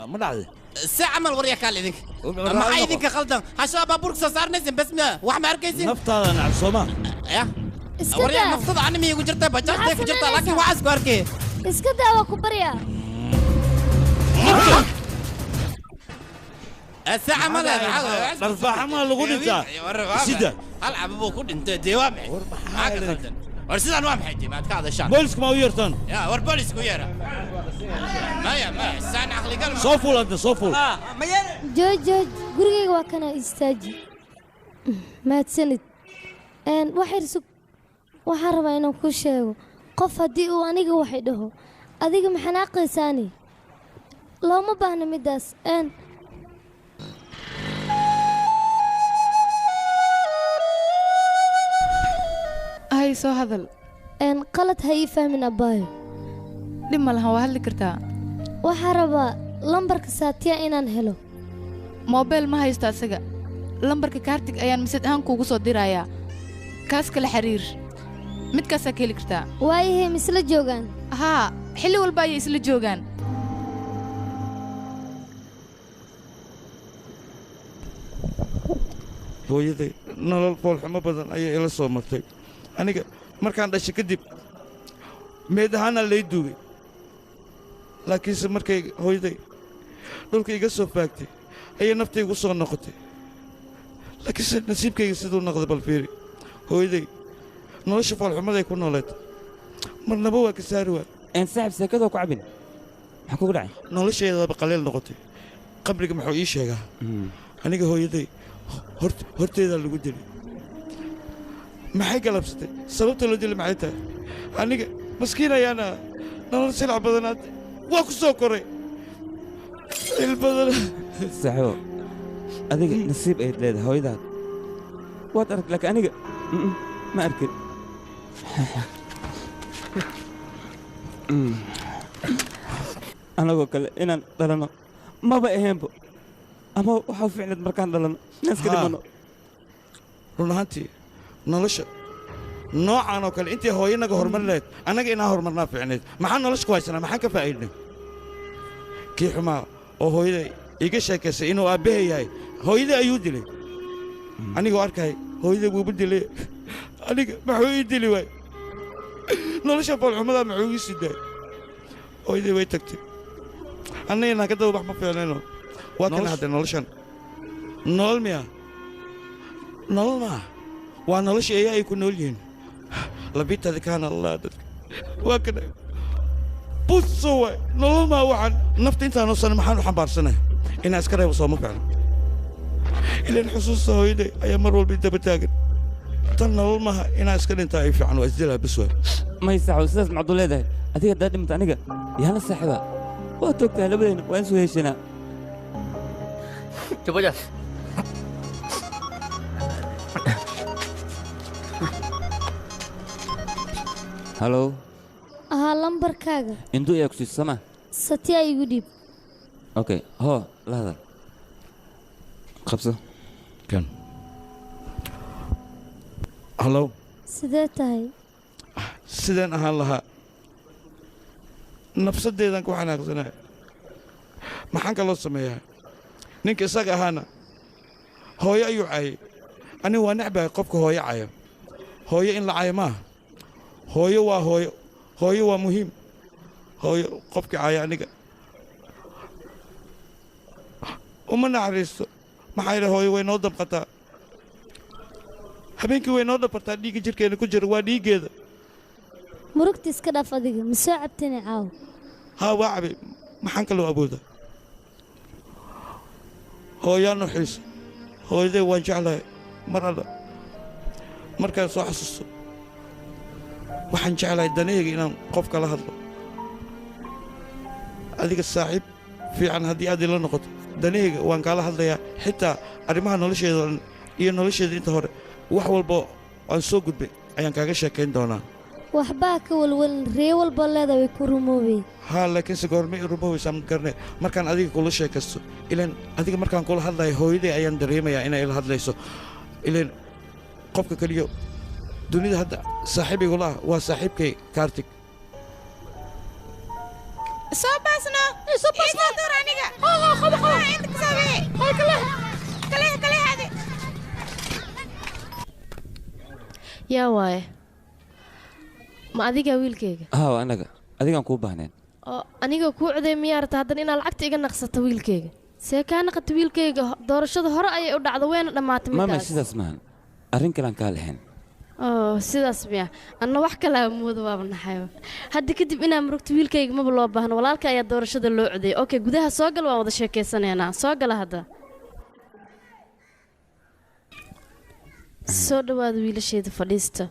ما دعي ساعة ما الوريا كان لذيك ما حيديك خلطان هشام بابورك صار نزل بس ما واحد ما أركيزين نفط هذا نعم صوما يا وريا مفروض عني مي وجرت بجرتك وجرت لكن وعز كاركي اسكت وكبريا الساعة ما لا ترفع ما لغون انت سيدا العب ابوك انت ديوامع هكذا ورسيد انواع محيتي ما تكاد الشان بوليسك ما ويرتن يا ور بوليسك ويرا ما الساعة عقلي قلب صوفول انت صوفول جوج gurigayga waa kana istaaji mahadsanid waxay sug waxaan rabaa inaan ku sheego qof haddii uu aniga waxay dhaho adiga ma xanaaqaysaani looma baahna midaas hay soo hadal qalad ha ii fahmin abbaayo dhib ma lahan waa hadli kartaa waxaa rabaa lambarka saatiya inaan helo moobeel ma haysto asaga lambarka kaartig ayaan misad ahaan kuugu soo dirayaa kaas kala xiriir midkaasaa ka heli kartaa waayahay ma isla joogaan haa xilli walba ayay isla joogaan hooyaday nolol foolxumo badan ayay ila soo martay aniga markaan dhashay kadib meed ahaana lay duugay laakiinse markay hooyaday dhulka iga soo faagtay ayay naftaygu soo noqotay laakiinse nasiibkayga siduu noqday bal fiiri hooyaday nolosha foolxumaday ku nooleed marnaba waa ka saari waa saaxib seekadoo ku cabin maxaa kugu dhacay nolosheedaba qaleel noqotay qabriga muxuu ii sheegaa aniga hooyaday horteedaa lagu dilay maxay galabsatay sababta loo dilay maxay tahay aniga maskiin ayaana nolol silac badanaad waa ku soo koray il badan saaxibo adiga nasiib ayaad leedahay hooyadaad waad arag laakiin aniga ma arkin anagoo kale inaan dhalanno maba aheenbo ama waxaa ficnad markaan dhalanno inaan iska dhimanno run ahaantii nolosha noocan oo kale intii hooyo naga horumari lahayd annaga inaan horumarnaa ficnayd maxaan nolosha ku haysanaa maxaan ka faa'iidnay kii xumaa oo hooyaday iga sheekaysay inuu aabbahay yahay hooyaday ayuu dilay anigoo arkay hooyaday wuuba dilay aniga maxuu ii dili waay nolosha foolxumadaa maxuu ii sidaay hooyaday way tagtay annaga inaan ka daba wax ma fiicnayno waa kana hadda noloshan nolol miya nolol maaha waa nolosha eeya ay ku nool yihiin labitadi kaana allah dadka waa kana buso waay nolol maa waxaan nafta intaanoo sana maxaan u xambaarsanay inaan iska reebo sooma ficno ilaan xusuusta hooyaday ayaa mar walba daba taagan tan nolol maaha inaan iska dhintaa ay fiican waa isdilaa bas waay may saxo sidaas macduu leedahay adiga haddaad dhimata aniga yaala saaxiba waa toogtaa labadayna waa in soo heshanaa Coba aja. halo lambarkaaga induu ayaa ku siisa sama satya igu dhiib okay hoo la hadal qabso kan halo sidee tahay sideen ahaan lahaa nafsaddeedan ku xanaaqsanaya maxaan kaloo sameeyaa ninka isaga ahaana hooyo ayuu caayay anigu waa necbahay qofka hooyo caya hooyo in la cayo maaha hooyo waa hooyo hooyo waa muhiim hooyo qofkii caya aniga uma naxariisto maxaa yidhi hooyo way noo dabqataa habeenkii way noo dhabartaa dhiigga jirhkeena ku jira waa dhiiggeeda murugta iska dhaaf adiga ma soo cabtani caaw ها وعبي ما حنكلو أبودا هو يا نحيس هو ذي وجعله مركز صح حسسه waxaan jeclahay danayga inaan qofka la hadlo adiga saaxiib fiican haddii aad ila noqoto danayga waan kaala hadlayaa xitaa arrimaha nolosheeda iyo nolosheeda inta hore wax walba aan soo gudbay ayaan kaaga sheekayn doonaa waxbaa ka walwal ree walba leeda way ku rumoobay haa laakiinse goormay rumoobaysaa ma garne markaan adiga kula sheekaysto ilaan adiga markaan kula hadlayo hooyaday ayaan dareemayaa inay ila hadlayso ilaan qofka kaliya dunida hadda saaxiibigula waa saaxiibkay kaartig soo baasna door aniga qaba inta ka saabay kale hade yaa waaye ma adiga wiilkayga haa anaga adigaan kuu baahneen oo aniga kuu coday miyaa rabta haddana inaad lacagta iga naqsato wiilkayga see kaa naqata wiilkayga doorashada hore ayay u dhacdo wayna dhammaatay mama sidaas maahan arrin kalean kaa lahayn sidaas miya anna wax kale moodo waaba naxay hadda kadib inaan murugto wiilkayga maba loo baahno walaalka ayaa doorashada loo coday okay gudaha soo gal waan wada sheekaysanaynaa soo gala hadda soo dhawaada wiilasheeda fadhiista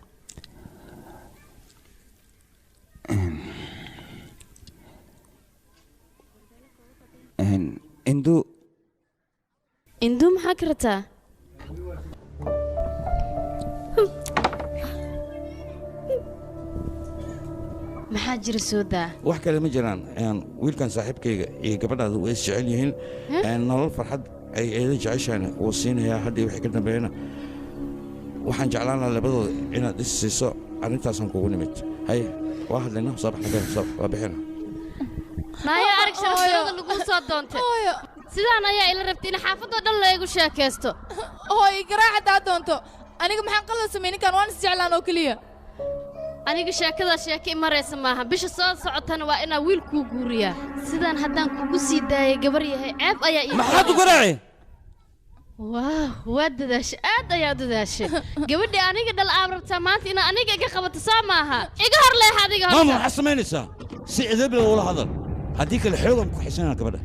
induu maxaa ka rataa maxaa jira soo daa wax kale ma jiraan wiilkan saaxiibkayga iyo gabadhaada way is jecel yihiin nolol farxad ay eeda jeceshaana wuu siinayaa haddii wixii ka dambeeyana waxaan jeclaan lahaa labadooda inaad is siiso arrintaasaan kugu nimid haye waa hadlayna soo baxna waa bixina maayo arag sharafdarada laguu soo doontay sidaan ayaa ila rabtay in xaafadoo dhan laygu sheekaysto hooy garaac haddaa doonto aniga maxaan qalad sameyn ninkan waan is jeclaan oo keliya aniga sheekada sheeko imaraysa maaha bisha soo socotana waa inaa wiil kuu guuriyaa sidaan haddaan kugu sii daayay gabar yahay ceeb ayaa ii maxaad u garaaci waa dadaashay aad ayaa u dadaashay gabadhii aniga dhal aab rabtaa maanta inaa aniga iga qabato soo maaha iga hor leex adiga horta maama waxaad samaynaysaa si edeb leh ula hadal haddii kale xoogan ku xisanaa gabadha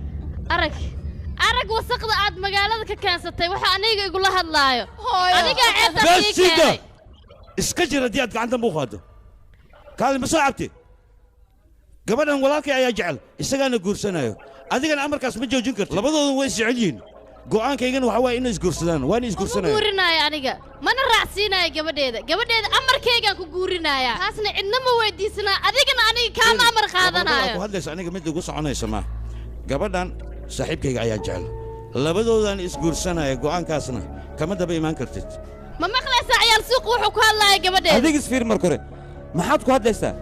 arag wasaqda aad magaalada ka keensatay waxa aniga igula hadlaayo adigaa ceebtaa ii keenay iska jir haddii aad gacantan buu qaado kaali ma soo cabti gabadhan walaalkay ayaa jecel isagaana guursanayo adigana amarkaas ma joojin karto labadoodan way is jecel yihiin go'aankaygana waxa waaye inay isguursadaan waana isguursanayo guurinaayo aniga mana raacsiinayo gabadheeda amarkaygaan ku guurinayaa taasna cidna ma weydiisanaa adigana aniga kaama amar qaadanayo ku hadlaysa aniga mid igu soconaysa ma gabadhan saaxiibkayga ayaa jecel labadoodan isguursanaya go'aankaasna kama daba imaan kartid ma maqlaysaa ciyaal suuq wuxuu ku hadlaaya gabadheeda adiga isfiir mar kore maxaad ku hadlaysaa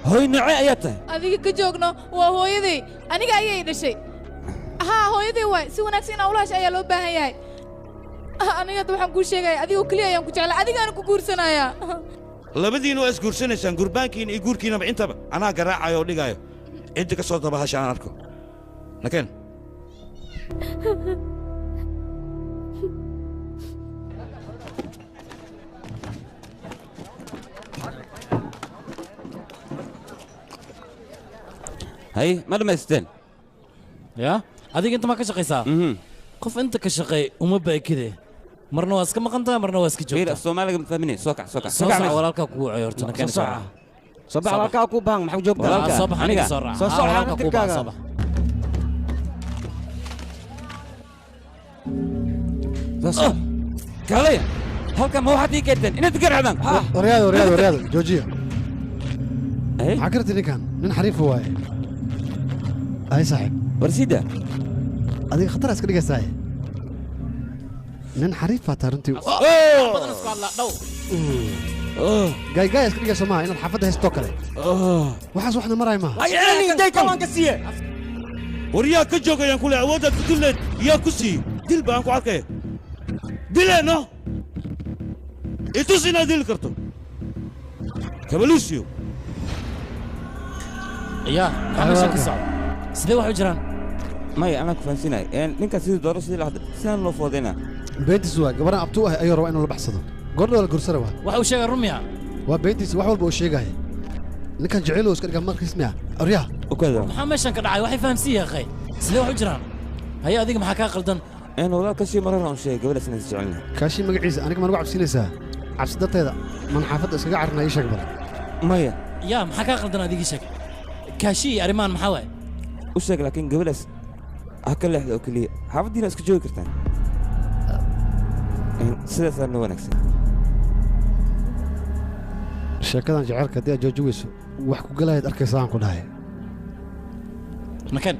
hooy noocee ayaa tahay adiga ka joogno waa hooyaday aniga ayay dhashay haa hooyaday waay si wanaagsan inaa ula hasha ayaa loo baahan yahay aniga hadda waxaan kuu sheegaya adigoo keliya ayaan ku jeclaa adigaana ku guursanayaa labadiina waa isguursanaysaan gurbaankiina iyo guurkiinaba intaba anaa garaacayo oo dhigaayo cidda ka soo daba hasha aan arko nakeen هاي ما دمستين يا هذيك انت ما كشقيسا قف انت كشقي وما باي كذا مرنا واسك مقنتا مرنا واسك جوجا غير الصومالي مفهمني سوكع سوكع ولالك كو عيرتنا كان سوكع صباح ولالك كو بان محو جوجتا صباح اني سرع ولالك كو بان صباح كاليا هلكا مو حدي كدن ان تقرعدان ورياض جوجيا عكرتني كان من حريف هواي هاي صاحب ورسيده هذه خطر اسكريك ساي من حريف فاترنتي جاي اسكريك سما ان الحفظه هستوكله وحاس وحنا مراي ما اي جاي كمان كسيه وريا كجوغ يان كل عوده تدلت يا كسي دل بان كو arkay dileno itusina dil karto kabalusiyo يا أنا شاكي صعب سيدي واحد جيران ماي أنا كفانسينا يعني نينكا سيدي دورو سيدي لحد سنان لو فودينا بيتي سوا قبرنا أبتوه أيوة روا إنه لبحصده قرنا ولا قرصنا واحد وشيء الرمية وبيتي سوا واحد بوشيء جاي ninkan jacaylo iska dhiga markiis miya aryaa ukada maxaa meeshan ka dhacay waxay fahamsiiyeen akhay sidee wax u jiraan haya adiga maxaa kaa qaldan een walaal ka sii marar aan sheegay gabadha sanad jecelna kaashii magaciisa aniga ma lagu cabsinaysaa cabsi darteeda man xaafadda iskaga carnaa ii sheeg bal maya yaa maxaa kaa qaldan adigii sheeg kaashii iyo arrimahan maxaa waaye u sheeg laakiin gabadhaas ha ka leexda oo keliya xaafaddiina iska joogi kartaan sidaasaa noo wanaagsan sheekadan jaceylka haddii aad jooji weyso wax ku galahayd arkaysa aan ku dhahay nakeen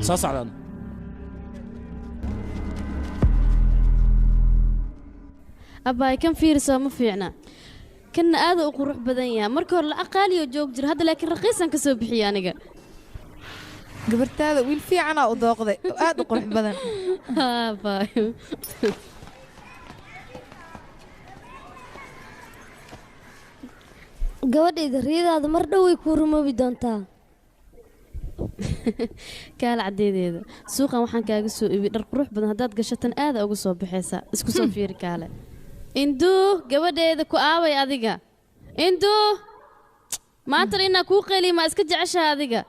soo socdaan abbaay kan fiirisoo ma fiicna kanna aada u qurux badan yahay marka hore la aqaaliyo joog jira hadda laakiin raqiisan ka soo bixiyey aniga gabartaada wiil fiicanaa u dooqday oo aad u qurux badan abbaay gabadhayda riyadaada mar dhow way kuu rumoobi doontaa kaala caddeedeeda suuqan waxaan kaaga soo ibi dhar qurux badan haddaad gashatan aada uga soo baxaysaa isku soo fiiri kaale induu gabadheeda ku aaway adiga induu maantana inaa kuu qayliya maa iska jeceshaha adiga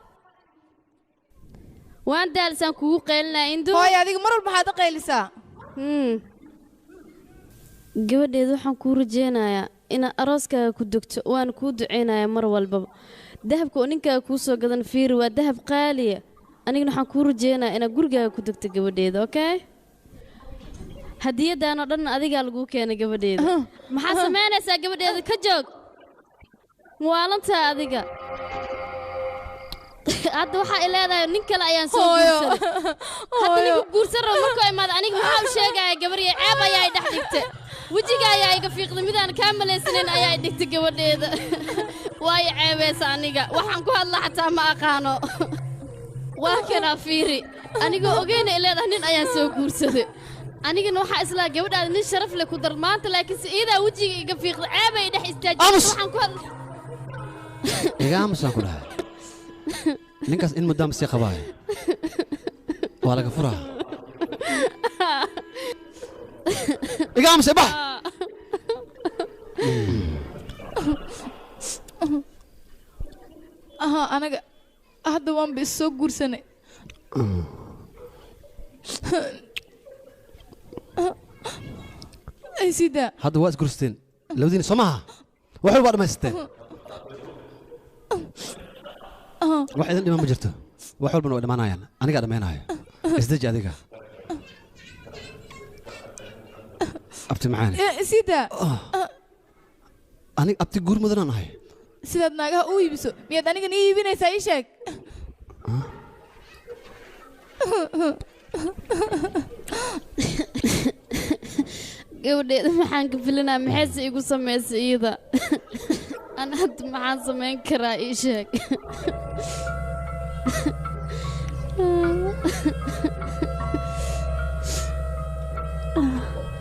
waan daalisaan kugu qaylinaa induu hooy adiga mar walba maxaad u qaylisaa gabadheeda waxaan kuu rajeynayaa inaad arooskaaga ku degto waana kuu ducaynayaa mar walbaba dahabka oo ninkaaga kuu soo gadan fiiri waa dahab qaaliya anigana waxaan kuu rajeynayaa inaad gurigaaga ku degto gabadheeda okay hadiyadaanoo dhanna adigaa laguu keenay gabadheeda maxaad samaynaysaa gabadheeda ka joog muwaalantaa adiga hadda waxaa i leedahay nin kale ayaan soo guursaday hadda ninku guursan rabo markuu imaada aniga maxaa u sheegaya gabarya ceeb ayaa i dhex dhigtay wejiga ayaa iga fiiqday midaan kaa malaysanayn ayaa i dhigtay gabadheeda waayo ceebaysa aniga waxaan ku hadla xataa ma aqaano waa kanaa fiiri anigoo ogeyna i leedahay nin ayaan soo guursaday anigana waxaa islaa gabadhaada nin sharaf leh ku dar maanta laakiin se iidaa wejiga iga fiiqday ceebay i dhex istaajiyay waxaan ku hadla iga aamusaan ku dhahay ninkaas in muddaama sii qabaayo waa laga furaa iga aamusay bax aha anaga hadda waanba is soo guursanay ay sidaa hadda waa isgursteen labadiina soo maaha wax walbaa dhammaysateen wax idin dhiman ma jirto wax walbana way dhammaanayaan anigaa dhammaynaayo isdeji adiga abti macaani sidaa anig abti guur mudanaan ahay sidaad naagaha u iibiso miyaad anigan ii iibinaysaa ii sheeg gabadheeda maxaan ka filinaa maxayse igu samaysay iyada ana hadda maxaan samayn karaa ii sheeg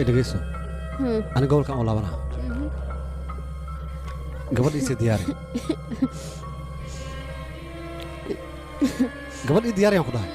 dhegeyso aniga gobolkan oo laabanaa gabadhiisa diyaari gabadhii diyaariyaan ku dhahay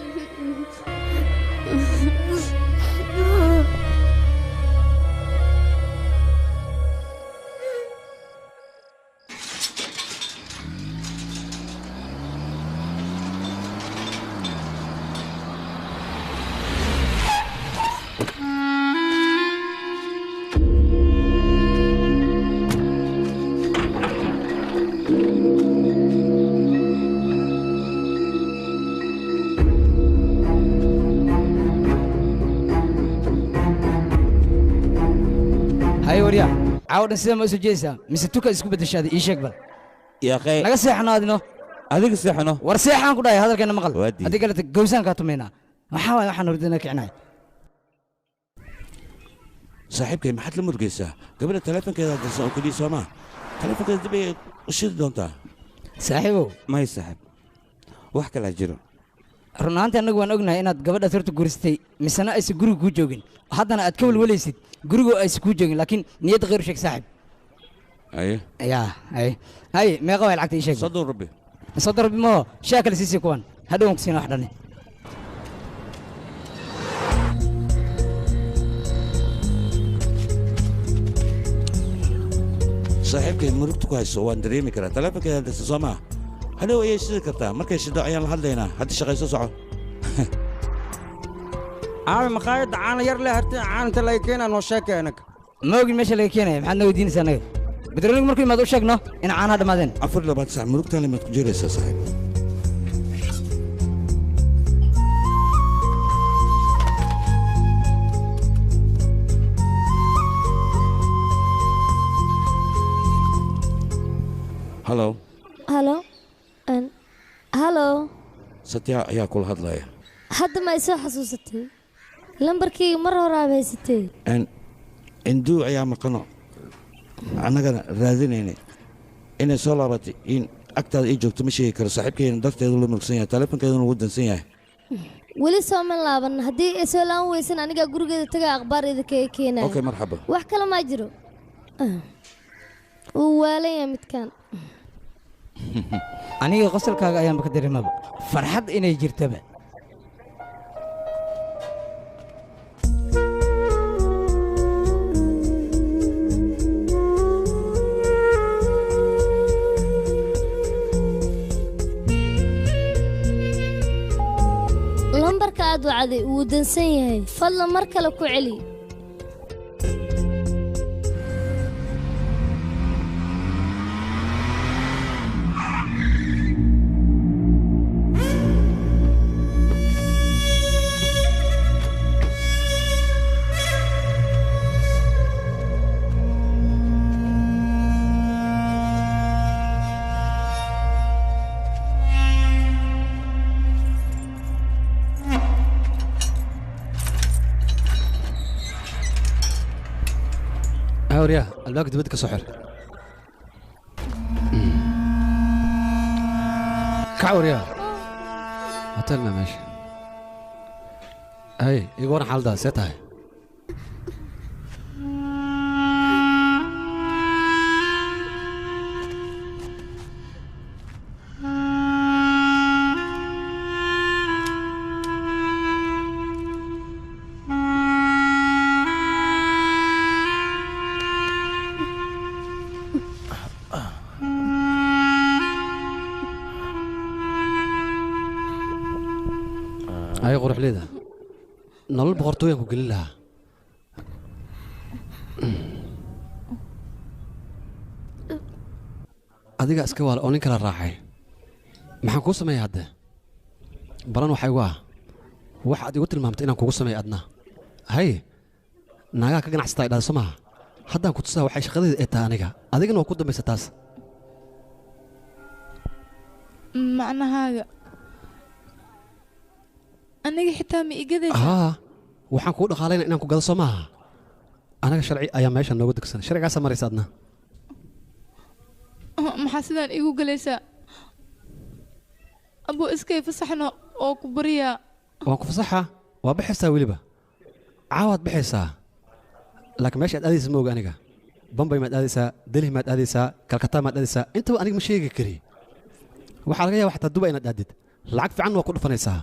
عاود سيما اسو جيسا مس توكا اسكو بدشاد اي شيك بل يا اخي naga seexnaadino adiga seexno war seexan ku dhahay hadalkeena maqal adiga galata gowsaan ka tumeena waxa way waxaan ordina kicnaa saaxiibkay maxaad la murgaysaa gabadha taleefankeeda dirsan oo kaliya Soomaa taleefankeeda dib ay u shidi doontaa saaxiibow may saaxiib wax kala jiro runaantii anagu waan ognahay inaad gabadha horta guuristay misana aysan guriga ku joogin haddana aad ka walwalaysid gurigu aysan ku joogin laakiin niyad qeyr sheeg saaxiib aye ay meeqa way lacagta ii sheeg صدر ربي صدر ربي ما شاكل سيسي كوان هدوم كسين وحدني saaxiibkay murugtu ku hayso waan dareemi karaa taleefankeeda dirsan Soomaa hadhow ayay shidi kartaa markay shido ayaan la hadlaynaa haddii shaqayso soco aabe maqaayadda caana yar leh harti caanta laga keenaa noo sheekay anaga ma ogin meesha laga keenaya maxaad na weydiinaysaa anaga bedroonigu markuu imaad u sheegno in caanaha dhammaadeen 24 saac murugtaan limaad ku jiraysaa saaxiib halo halo satya ayaa kula hadlaya hadda ma isoo xasuusatay lambarkii mar hore aad haysatay induu ayaa maqano annagana raadinaynay inay soo laabatay in agtaada ii joogto ma sheegi karo saaxiibkeena darteedu la murugsan yahay taleefonkeeduna ugu dansan yahay weli sooma laaban haddii ay soo laaban weysan anigaa gurigeeda taga akhbaar idinkaga keenaya okay marxaba wax kale maa jiro wuu waalan yahay midkaan aniga qosolkaaga ayaanba ka dareemaba farxad inay jirtaba lambarka aad wacday wuu dansan yahay fadlan mar kale ku celi وريا الباقي بدك سحر كعوريا هتلنا ماشي هاي يقول حال ده سيتها هاي قروح ليدا نول بقرطوية كوكل لها adiga iska waal oo nin kala raacay maxaan kuu sameeyay hadda balan waxay waa waxaad igu tilmaamtay inaan kugu sameeyo adna hay naagaa ka ganacsataa idhaada soo maaha haddaan ku tusaa waxay shaqadeeda ee tahay aniga adigana waa ku dambaysa taas macnahaaga aniga xitaa ma igadaysa haa waxaan kuu dhaqaalayna inaan ku gado soo maaha anaga sharci ayaa meesha noogu degsan sharcigaasaa maraysa adna maxaa sidaan igu galaysaa abuu iskay fasaxno oo ku bariyaa waan ku fasaxa waa baxaysaa weliba caawaad baxaysaa laakiin meesha aad aadaysa ma oga aniga bambay maad aadaysaa delhi maad aadaysaa kalkataa maad aadaysaa intaba aniga ma sheegi kari waxaa laga yaaba xataa duba inaad aadid lacag fiican waa ku dhufanaysaa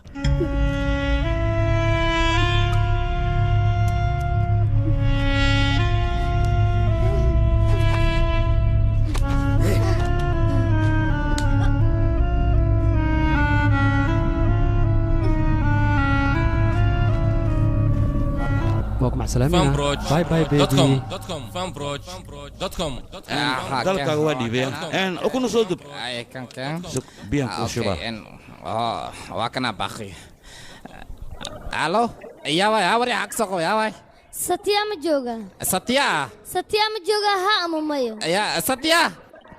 معكم سلامين باي باي بيبي fanbroch.com dalkaaga waa dhiibeen ukuna soo dub kan biyan ku shuba waa kana baqi alo yaaway hawari aqsaqo yaaway satya ma jooga satya ma jooga ha ama mayo ya satya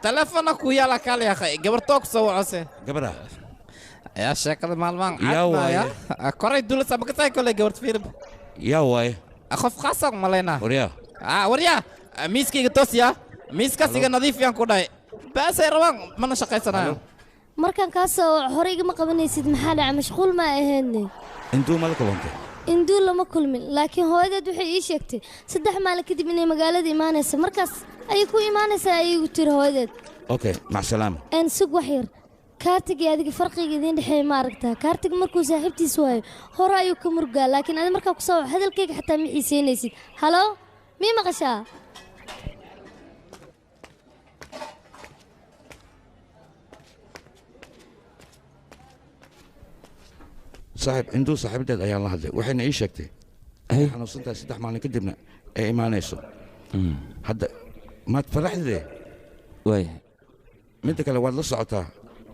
telefona ku yala kale ya gabarto ku soo wacose gabadha ya sheekada maalmaan yaaway koray dul sabaqtay kole gabart fiirb yaaway أخف خاصك مالنا وريا وريا ميسكي توسيا ميسكا سيجا نظيف يان كوداي بس يروان من شقي سنة مركان كاسو حريق ما قبني سيد محل مشغول ما أهني انتو مالك وانت اندو لما كل من لكن هو ده دوحي إيش يكتي صدح مالك دي بني مقالة إيمانس مركز أيكو إيمانس أيكو تير هو ده أوكي مع السلامة أن سوق وحير كارتك هذيك فرقي جدين دحين ما ركتها كارتك مركو صاحبتي سواي هو رأيك مرقا لكن أنا مركو كصوع هذا الكيك حتى ميسين يسيد هلو مين مغشى saaxiib induu saaxiibadeed ayaan la hadlay waxayna ii sheegtay ay xanuunsantahay 3 maalin kadibna ay imaanayso hadda maad faraxdee waay midda kale waad la socotaa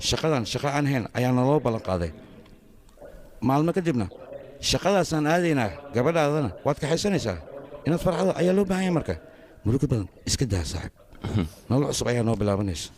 shaqadan shaqa aan hayn ayaa naloo ballan qaaday maalmo kadibna shaqadaasaan aadaynaa gabadhaadana waad kaxaysanaysaa inaad farxado ayaa loo baahan yahay marka murugo badan iska daa saaxiib nolol cusub ayaa noo bilaabanaysa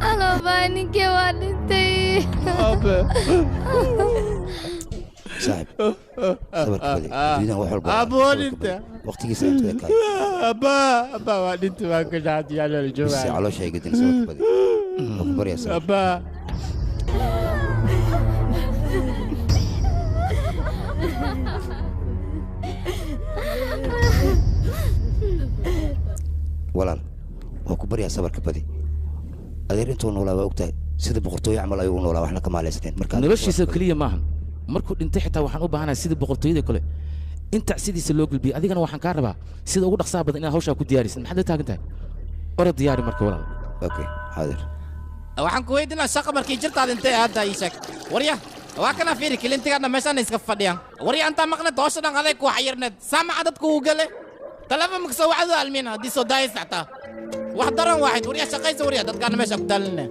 Halo, ninkii waa dhintay. saaxiib sabarka badi diidan wax walba abooninta waqtigiisa intuu ekay abba waa dhinta waan ka dhaxad yaa la joogaa si caloosha ay gadin sabarka badi oo ku bariya abba walaal waa ku bariya sabarka badi adeer intuu noolaa waa ogtahay sida boqortooyo camal ayuu u noolaa waxna ka maalaysnayn marka noloshiisa keliya maahan markuu dhintay xitaa waxaan u baahanahay sida boqortooyada kale inta sidiisa loo gulbiyay adigana waxaan kaa rabaa sida ugu dhaqsaha badan inaad hawshaa ku diyaarisid maxaad la taagan tahay ora diyaari marka walaal okay xaadir waxaan ku weydiinaa shaqa markii jirtaada intee hadda ii sheeg warya waa kana fiiri kilintigaadna meeshaan iska fadhiyaan warya intaa maqneed hawsha dhan adeeg ku xayirneed saamaca dadku uu gale telefoon makasoo wacdu almiina haddii soo daayay sactaa wax daran waaxid warya shaqaysa warya dadkaana meesha ku daalinne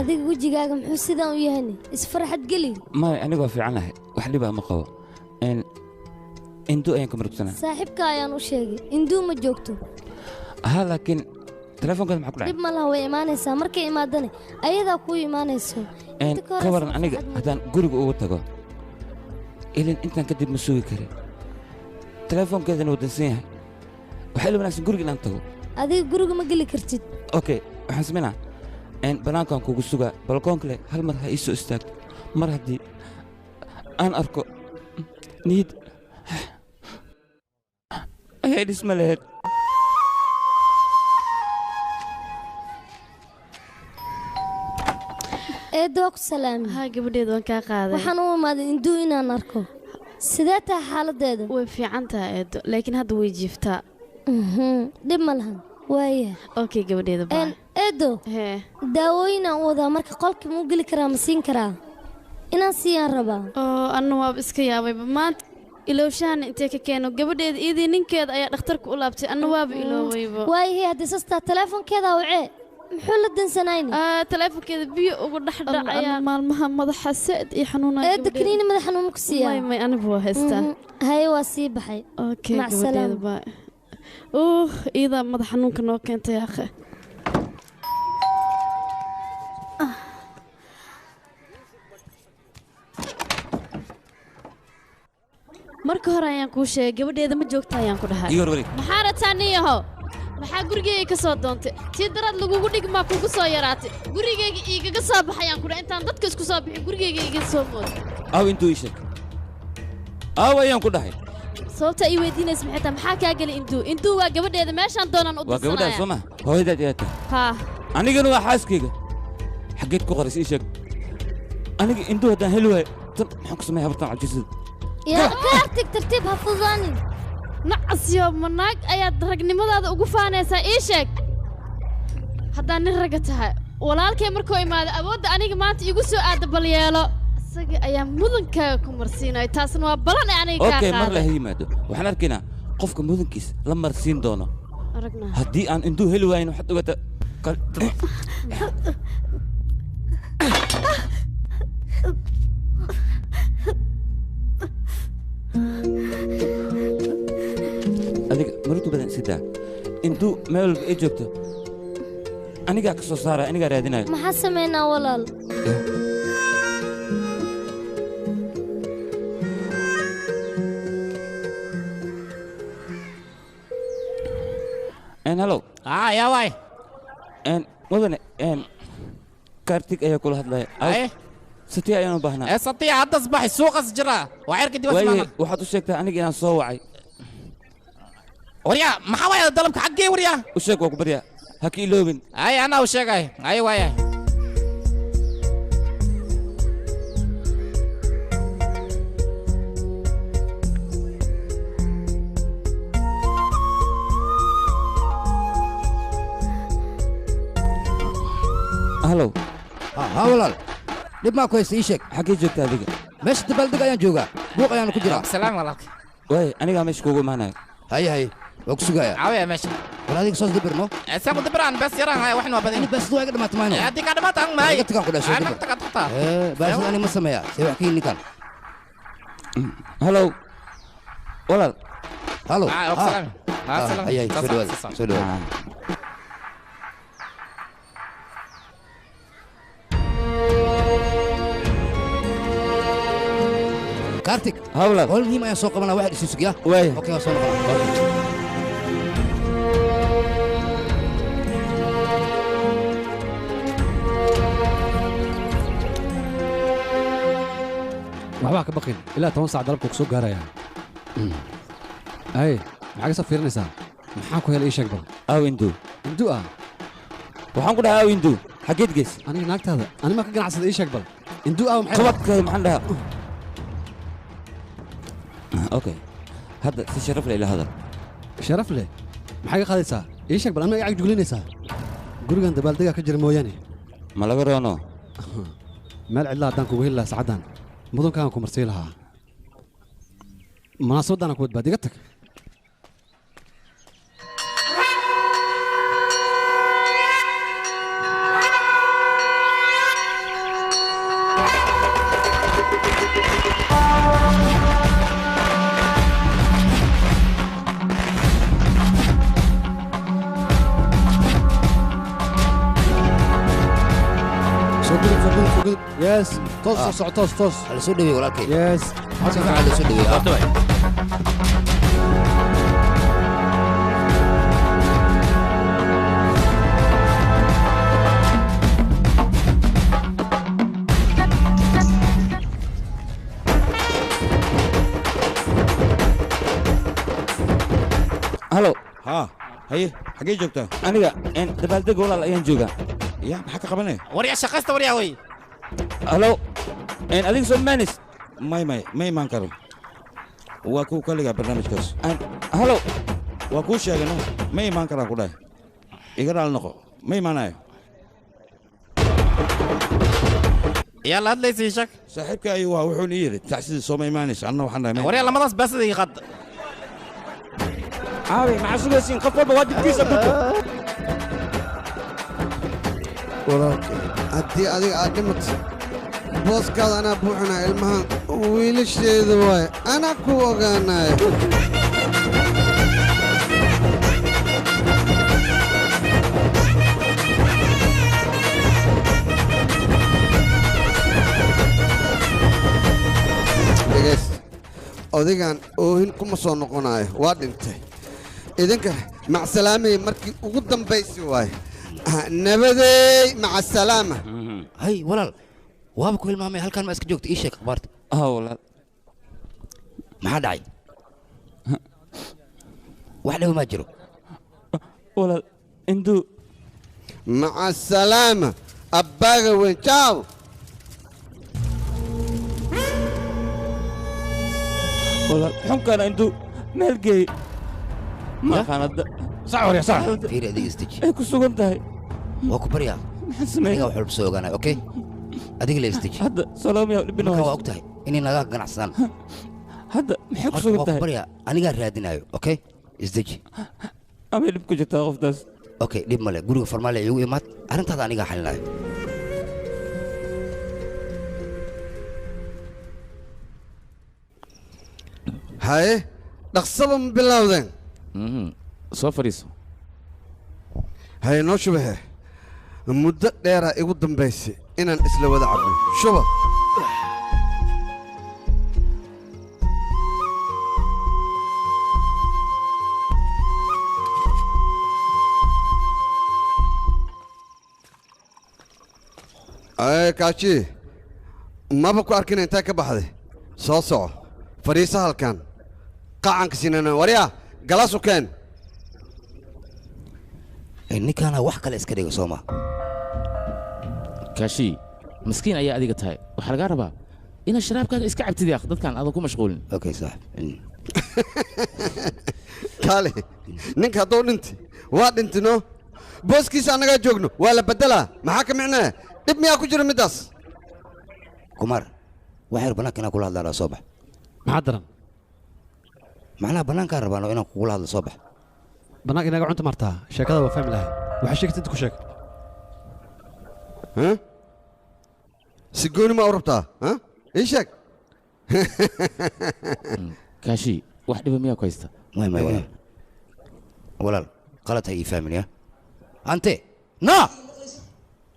adiga wejigaaga muxuu sidaan u yahay isfarxad geli maya anigoo fiicanahay wax dhibaa ma qabo induu ayaan ka murugsanaa saaxiibka ayaan u sheegay induu ma joogto haa laakiin telefoonkeeda maxaa ku dhacay dhib ma laha way imaanaysaa markay imaadane ayadaa kuu imaanayso ka waran aniga haddaan guriga ugu tago ilin intaan kadib ma sugi karin telefoonkeedana wuu dansan yahay waxaa ila wanaagsan guriga inaan tago adiga guriga ma geli kartid okay waxaan samaynaa banaankaan kugu sugaa balkoonka leh hal mar ha ii soo istaagto mar haddii aan arko niyad ayay dhisma lahayd eedoo ku salaami haa gabadheeda waan kaa qaaday waxaan u imaaday induu inaan arko sidee tahay xaaladeeda way fiican tahay eedo laakiin hadda way jiiftaa dhib ma lahan waaya okay gabadheeda baa eedo daawooyin aan u wadaa marka qolka ma u geli karaa ma siin karaa inaan siiyaan rabaa oo anna waaba iska yaabayba maanta ilowshaana intee ka keeno gabadheeda iyadii ninkeeda ayaa dhakhtarka u laabtay anna waaba iloobayba waayahay haddii sastaa teleefonkeeda wacee muxuu la dansanayni teleefonkeeda biyo ugu dhex dhacaya maalmaha madaxa saad iyo xanuunaya eedda kaniini madax xanuun ku siiyaa may anigu waa haystaa haye waa sii baxay okay gabadheeda baa iyada madax xanuunka noo keentay akhe marka hore ayaan kuu sheegay gabadheeda ma joogta ayaan ku dhahay maxaa rataa niyaho maxaa gurigeyga ka soo doontay tii daraad lagugu dhigmaa kugu soo yaraatay gurigeyga igaga soo baxayaan ku dhahay intaan dadka isku soo bixin gurigeyga iga soo moodo aw intuu ii sheeg aw ayaan ku dhahay sababta ii weydiinaysa maxay tahay maxaa kaa geli induu waa gabadheeda meeshaan doonaan u waa gabadhaas soo ma hooyadaad iyaata haa anigana waa xaaskayga xaggeed ku qorays ii sheeg aniga induu haddaan heli waayo tan maxaan ku sameeya habartaan cabjisada yaa ka artig tartiib ha fudaanin nacasyo manaag ayaad ragnimadaada ugu faanaysaa ii sheeg haddaan nin ragga tahay walaalkay markuu imaado awoodda aniga maanta iigu soo aada bal yeelo isaga ayaa mudankaaga ku marsiinayo taasna waa balan ee aniga kaa qaaday mar la yimaado waxaan arkaynaa qofka mudankiis la marsiin doono haddii aan induu heli waayin waxaad ogata adiga marutu badan sidaa intuu meel walba ay joogto anigaa ka soo saaraya anigaa raadinayo maxaa samaynaa walaal hello yaa waay mudane kaartig ayaa kula hadlaya satiya ayaan u baahnaa ee satiya hadda asbaxay suuqas jira waa cirka dib waaye waxaad u sheegtaa aniga inaan soo wacay waryaa maxaa waaya dalabka xaggee waryaa u sheeg waa ku baryaa ha ka iloobin ay anaa u sheegay ay waaya halow ها walaal dhib maa ku haysta ii sheeg xaggee joogtaa adiga meesha dabaaldeg ayaan joogaa buuq ayaanu ku jiraa salaam walaalka waaye anigaa meesha kuugu imaanayo haye haye waa ku sugayaa caawiya meesha wal adiga soos dabirno isagu dabiraan bes yaraan haya waxna waa badan bes waa iga dhamaatay maayno haddii ka dhamaataan mahay iga tagaan ku dhashay ana taga tagta baasida ani ma sameeyaa see wax ka yini kan halow walaal halow salaam salaam haye soo dhawaada soo dhawaada كارتيك هولا قول لي ما يسوق قبلنا واحد يسوق يا وين اوكي وصلنا waxbaa ka baqin ilaa 10 saac dalabku ku soo gaaraya ay maxaa ka fiirinaysaa maxaa ku helay sheeg bal aw indu waxaan ku dhahaa aw indu xageed gees aniga naagtaada anima ka ganacsada sheeg bal indu aw maxay qabadka maxaan dhahaa اوكي هذا تشرف لي هذا شرف لي maxay qaadaysaa ii sheeg bal aniga ay juglinaysaa gurigan dabaaldega ka jira mooyaane ma laga roono meel cidla hadaan kugu heli lahaa saacadan mudankaan ku marsii lahaa munaasabadana ku badbaad iga tag يس توس على سودوي ولا كي يس على سودوي هلو ها هي حقي جوجتا aniga dabaaldeg walaal ayaan joogaa ya maxaa ka qabanay waryaa shaqaysta waryaa way halo adiga soo maanis may imaan karo waa kuu kaligaa barnaamijkaas halo waa kuu sheegano ma imaan karaan ku dhahay iga raal noqo ma imaanayo yaa la hadlaysay shak saaxiibka ayuu waa wuxuu ii yidhi tacsidii soo ma imaanaysa anna waxaan dhahay waryaa lamadaas baasada ii qad caawi maxaa sugaysiin qof walba waajibkiisa guto walaalkay haddii adiga aad dhimato booskaada anaa buuxinaa ilmahan wiilasheeda waaye anaa ku ogaanaya dhegaysta odigan oohin kuma soo noqonayo waa dhintay idinkana macsalaamay markii ugu dambaysi waaye nabadey maca salaama hay walaal waaba ku hilmaamay halkan ma iska joogta ii sheeg akhbaarta walaal maxaa dhacay wax dhaw maa jiro walaal indu maca salaama abbaaga weyn jaaw walaal xunkana indu meel geey maqaanada صعور يا صعور في هذه استجي ايه كسوغن تاي واكو بريا حسمي انا وحول بسوق انا اوكي هذيك اللي استجي هذا سلام يا ابن هو وقتها اني نغا قنعسان هذا محي كسوغن تاي واكو بريا انا قاعد رادينايو اوكي استجي اما اللي بكو جتا قفداس اوكي ديب ماله غورو فرماله يو يمات ارنتا انا قاعد حلنايو هاي دقصبهم بالله soo fadhiiso hay noo shubahe muddo dheeraa igu dambaysay inaan isla wada cabno shuba ay kaaji maba ku arkin intee ka baxday soo soco fadhiisa halkan qacanka sinana waryaa galaas u keen ninkaana wax kale iska dhiga soo ma kaashi miskiin ayaa adiga tahay waxaa lagaa rabaa inaad sharaabkaaga iska cabtid yaaq dadkaan aadan ku mashquulin okay saaxib kaale ninka hadduu dhinti waa dhintino booskiisa annagaa joogno waa la beddelaa maxaa ka micnaa dhib miyaa ku jira middaas kumar waxyar bannaanka inaan kula hadlaa soo bax maxaa daran macnaha bannaankaan rabaano inaan kugula hadlo soo bax bannaanka inaga cunta martaa sheekada waa fahmi lahay waxay sheegtay inta ku sheeg si gooni ma u rabtaa ii sheeg kaashi wax dhiba miyaa ku haysta may walaal qalad hay ii fahmin ya ante na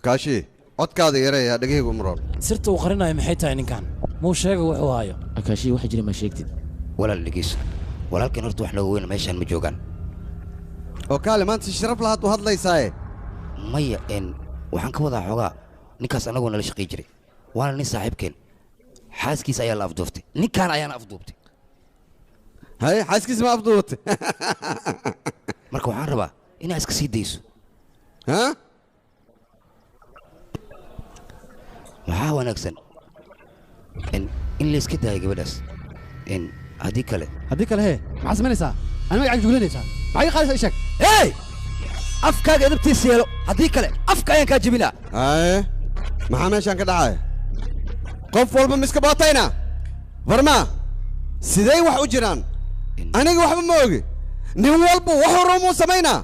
kaashi codkaada yareeya dhegahaygu umroon sirta uu qarinayo maxay tahay ninkan muu sheega wuxuu hayo kaashi waxa jira ma sheegtid walaal dhegeyso walaalkan horta wax nooga weyn meeshaan ma joogaan oo kaale maanta si sharaf lahaad u hadlaysaaye maya waxaan ka wadaa xoogaa ninkaas annagoo nala shaqay jiray waana nin saaxiibkeen xaaskiisa ayaa la afduuftay ninkaan ayaana afduubtay haye xaaskiisa ma afduubatay marka waxaan rabaa inaad iska sii dayso waxaa wanaagsan in la iska daayo gabadhaas haddii kale hee maxaad samaynaysaa ani magacaaga juglanaysaa maxay qaadaysaa ii sheeg hey afkaaga edabtiisa yeelo haddii kale afka ayaan kaa jebinaa haye maxaa meeshaan ka dhacaya qof walba miska bootayna barma sidee wax u jiraan aniga waxba ma ogi nin walba wax horumuu samaynaa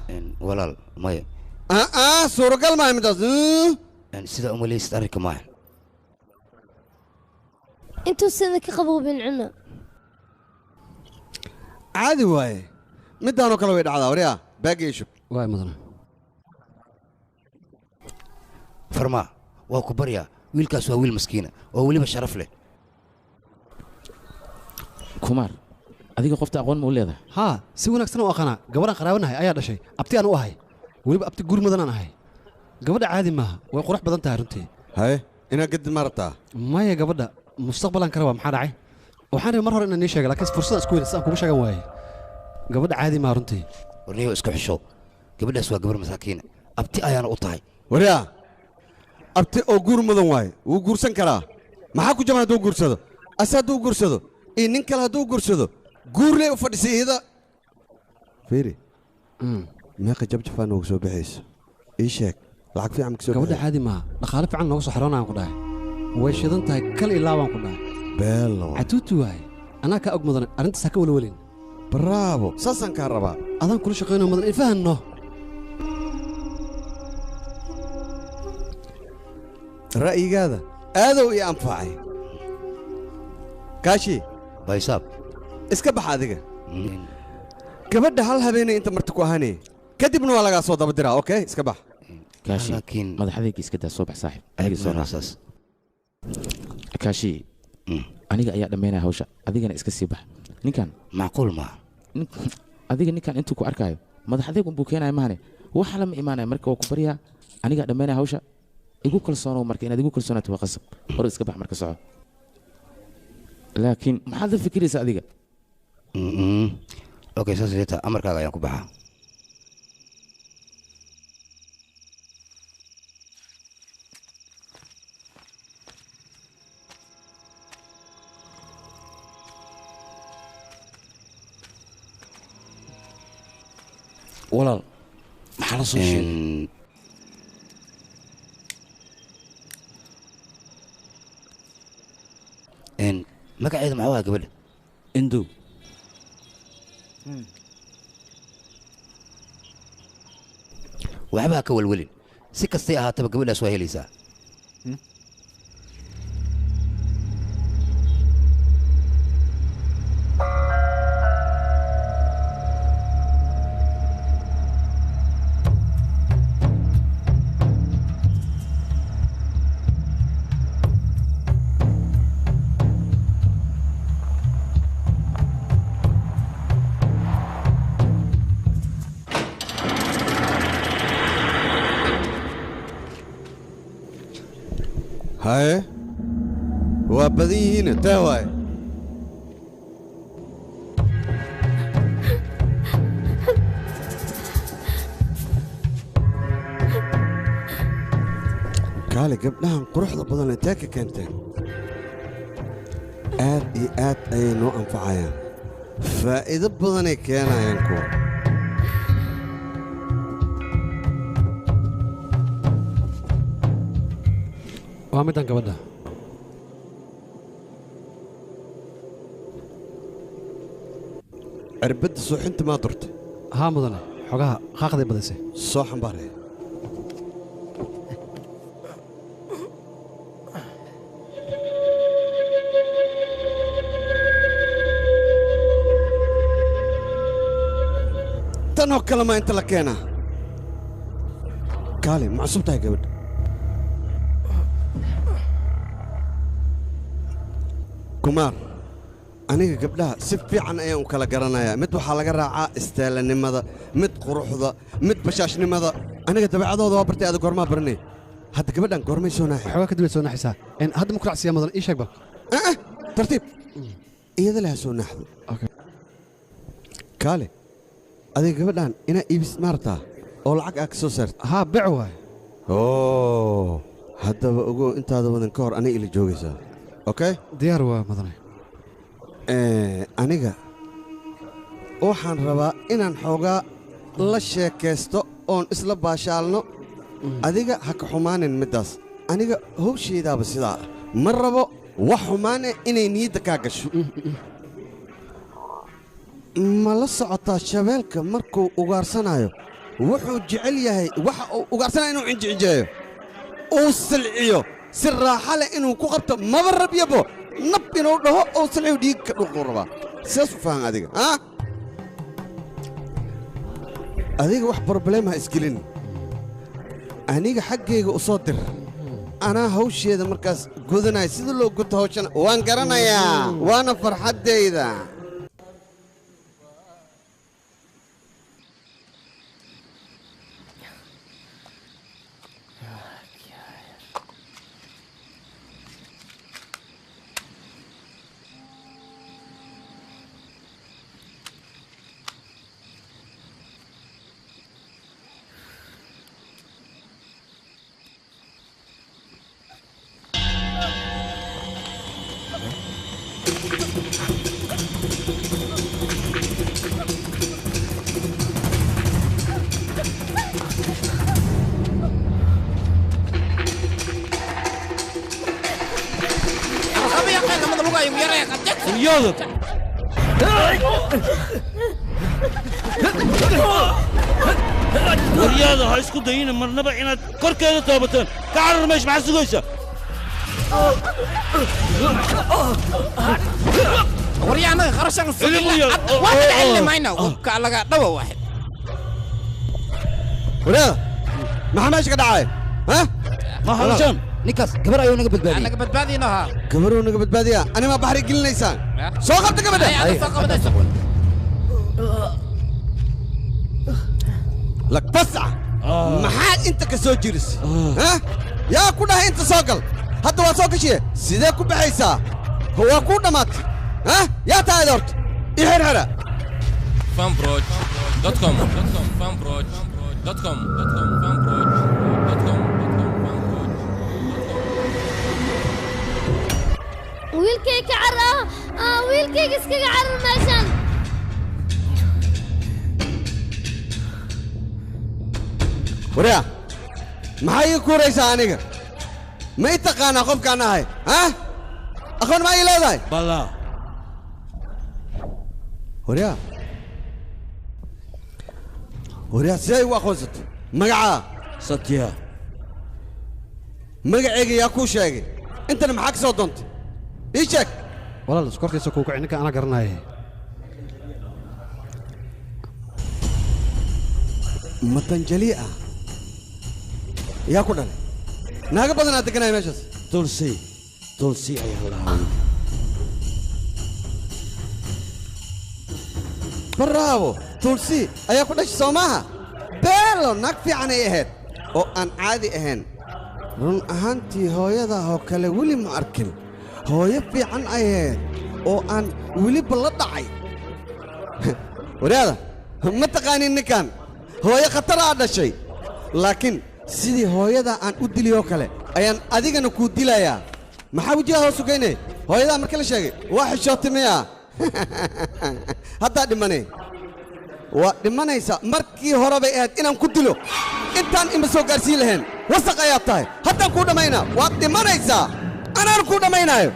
walaal maya suuragal maaha midaas sidaa umalaysid arrinka maaha intuu sida ka qaboobin cuna caadi waaye middaanoo kale way dhacdaa waryaa baagga ishub waay mudana farmaa waa ku baryaa wiilkaas waa wiil maskiina oo weliba sharaf leh kumaar adiga qofta aqoon ma u leedahay haa si wanaagsan u aqaanaa gabadhaan qaraabanahay ayaa dhashay abti aan u ahay weliba abti guur mudanaan ahay gabadha caadi maaha way qurux badan tahay runtii haye inaad gadid ma rabtaa maya gabadha mustaqbalan kale waa maxaa dhacay waxaan rabay mar hore inaan nii sheega laakiin fursadaan isku weyna sidaan kugu sheegan waaye gabadha caadi maaha runtii warniyo isku xisho gabadhaas waa gabar masaakiina abti ayaana u tahay waryaa abti oo guur mudan waaye wuu guursan karaa maxaa ku jaban hadduu guursado ase hadduu guursado iyo nin kale hadduu guursado guurley u fadhisay iyada fiiri meeqa jabjafaa nooga soo baxayso ii sheeg lacag fiican ma kasoo gabadha caadi maaha dhaqaale fiican nooga soo xaroonaan ku dhahay way shidan tahay kal ilaa baan ku dhahay beelo catuutu waaye anaa kaa og mudan arrintaas ha ka walwalin bravo saasaan kaa rabaa adaan kula shaqaynoo mudan ifahanno ra'yigaada aadow ii anfacay kaashi baysaab iska bax adiga gabadha hal habeenay inta marti ku ahaanay kadibna waa lagaa soo daba diraa okay iska bax kaashi madaxadayga iska daa soo bax saaxib aniga soo raasaas kaashi aniga ayaa dhammaynaya hawsha adigana iska sii bax ninkan macquul maaha adiga ninkan intuu ku arkaayo madaxadayg unbuu keenaya mahane waxa lama imaanaya marka waa ku baryaa anigaa dhammaynaya hawsha igu kalsoonow marka inaad igu kalsoonaato waa qasab hor iska bax marka soco laakiin maxaad la fikiraysaa adiga okay saas jeeta amarkaaga ayaan ku baxaa walaal maxaa la soo sheegay magaceedu maxaa waa gabadha indow waxba ha ka walwalin si kastay ahaataba gabadhaas waa helaysaa haye badan yihiin taa waaye kaale gabdhahan quruxda badan intee ka keenteen aad iyo aad ayay noo anfacayaan faa'iido badanay keenayaan kuwa waa middan gabadha cirbadda suuxinta maa durtay haa mudane xogaha qaaqday badisay soo xambaaraya tanoo kale maa inta la keenaa kaali ma cusub tahay gabadha kumaar aniga gabdhaha si fiican ayaan u kala garanayaa mid waxaa laga raacaa istaalanimada mid quruxda mid bashaashnimada aniga dabeecadooda waa bartay aad goormaa baranay hadda gabadhan goormay soo naaxay xogaa kadib soo naaxisaa hadda ma ku raacsiya mudan ii sheeg bal tartiib iyada laha soo naaxdo kaale adiga gabadhan inaa iibis maartaa oo lacag aa ka soo saarta haa bec waay haddaba ogow intaada wadan ka hor aniga ila joogaysaa okay diyaar waa mudane aniga waxaan rabaa inaan xoogaa la sheekaysto oon isla baashaalno adiga ha ka xumaanin middaas aniga hawshaydaaba sidaa ah ma rabo wax xumaane inay niyadda kaa gasho ma la socotaa shabeelka markuu ugaarsanaayo wuxuu jecel yahay waxa uu ugaarsanaya inuu cinjicinjeeyo uu silciyo si raaxa leh inuu ku qabto maba rabyabo nab inuu dhaho oo silciyo dhiig ka dhulquu rabaa sidaas u fahan adiga adiga wax broblem ha isgelin aniga xaggayga u soo dir anaa hawsheeda markaas gudanaya sida loo guto hawshana waan garanayaa waana farxaddayda waryaada ha isku dayina marnaba inaad korkeeda toobataan ka carar meesh maxaa sugaysa waryaanaga qarashan waa cilmayna ka laga dhawa waaxid waraada maxaa meesha ka dhacay ha ma halashan ninkaas gabar ayuu naga badbaadiyay naga badbaadina ha gabaruu naga badbaadiya anima baxri gelinaysaan soo qabta gabadha soo qabadaysa lak basca maxaad inta ka soo jirisay ha yaa ku dhahay inta soo gal hadda waa soo gashiye sidee ku baxaysaa waa kuu dhammaatay ha yaa tahay horta ii xirxira fanbroj.com fanbroj.com fanbroj.com wiilkay ka carar wiilkayga iskaga carar meeshan waryaa maxaa ii kuuraysaa aniga ma i taqaanaa qofkaan ahay ha aqoon maa ii leedahay balaa waryaa sidee igu aqoonsatay magacaa satya magacayga yaa kuu sheegay intana maxaa ka soo doontay ii sheeg walaal iskorkiisa kuu kaci ninka anaa garanaya matanjali ah yaa ku dhalay naaga badanaa deganaya meeshaas tulsi ayaa lahaa bravo tulsi ayaa ku dhashay soo maaha beelo naag fiicanay ahayd oo aan caadi ahayn run ahaantii hooyadaa oo kale weli ma arkin hooyo fiican ahayd oo aan weliba la dhacay waraada ma taqaanin ninkan hooyo khatar aa dhashay laakiin sidii hooyada aan u diliyoo kale ayaan adigana kuu dilayaa maxaa wejigaa hoos sugayne hooyadaa marka la sheegay waa xishootay miya haddaa dhimane waa dhimanaysa markii hore bay ahayd inaan ku dilo intaan ima soo gaarsiin lahayn wasaq ayaad tahay haddaan kuu dhammaynaa waad dhimanaysaa anaan kuu dhammaynaayo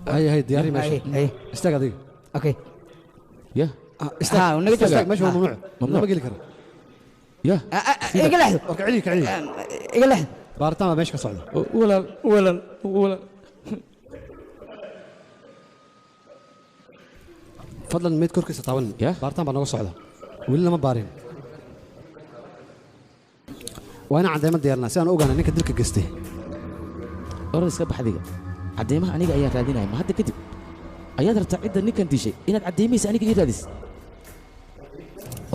هاي دياري ماشي استاق هذيك اوكي يا استاق ونقدر استاق ماشي ممنوع ممنوع بقول لك يا اقل لحظه اركعي كعلي اقل لحظه بارتان ماشي كصعده ولا فضلا ميت كركس تعاون بارتان بنوع صعده ولا ما بارين وانا عند ما ديرنا سان اوغانا نينك دلك قستي orad iska baxdiga cadeymaha aniga ayaa raadinaya ma hadda kadib ayaad rabtaa cidda ninkan dishay inaad cadeymaysa aniga ii raadis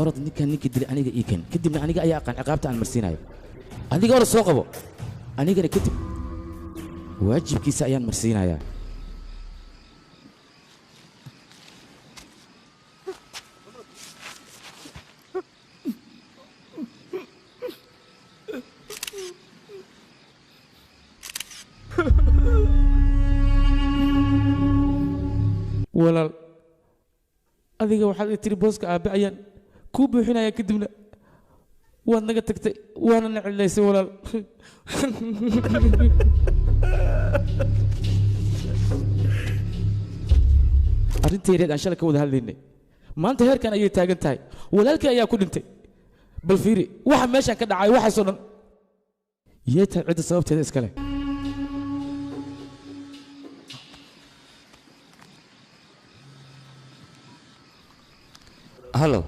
orad ninkan ninkii dilay aniga ii ken kadibna aniga ayaa aqaan ciqaabta aan marsiinayo adiga orad soo qabo anigana kadib waajibkiisa ayaan marsiinayaa walaal adiga waxaad i tiri booska aabbe ayaan kuu buuxinayaa kadibna waad naga tagtay waana na celilaysay walaal arrintii yareed aan shalay ka wada hadlaynay maanta heerkan ayay taagan tahay walaalkii ayaa ku dhintay bal fiiri waxa meeshaan ka dhacay waxaasoo dhan yee tahay cidda sababteeda iskale هلو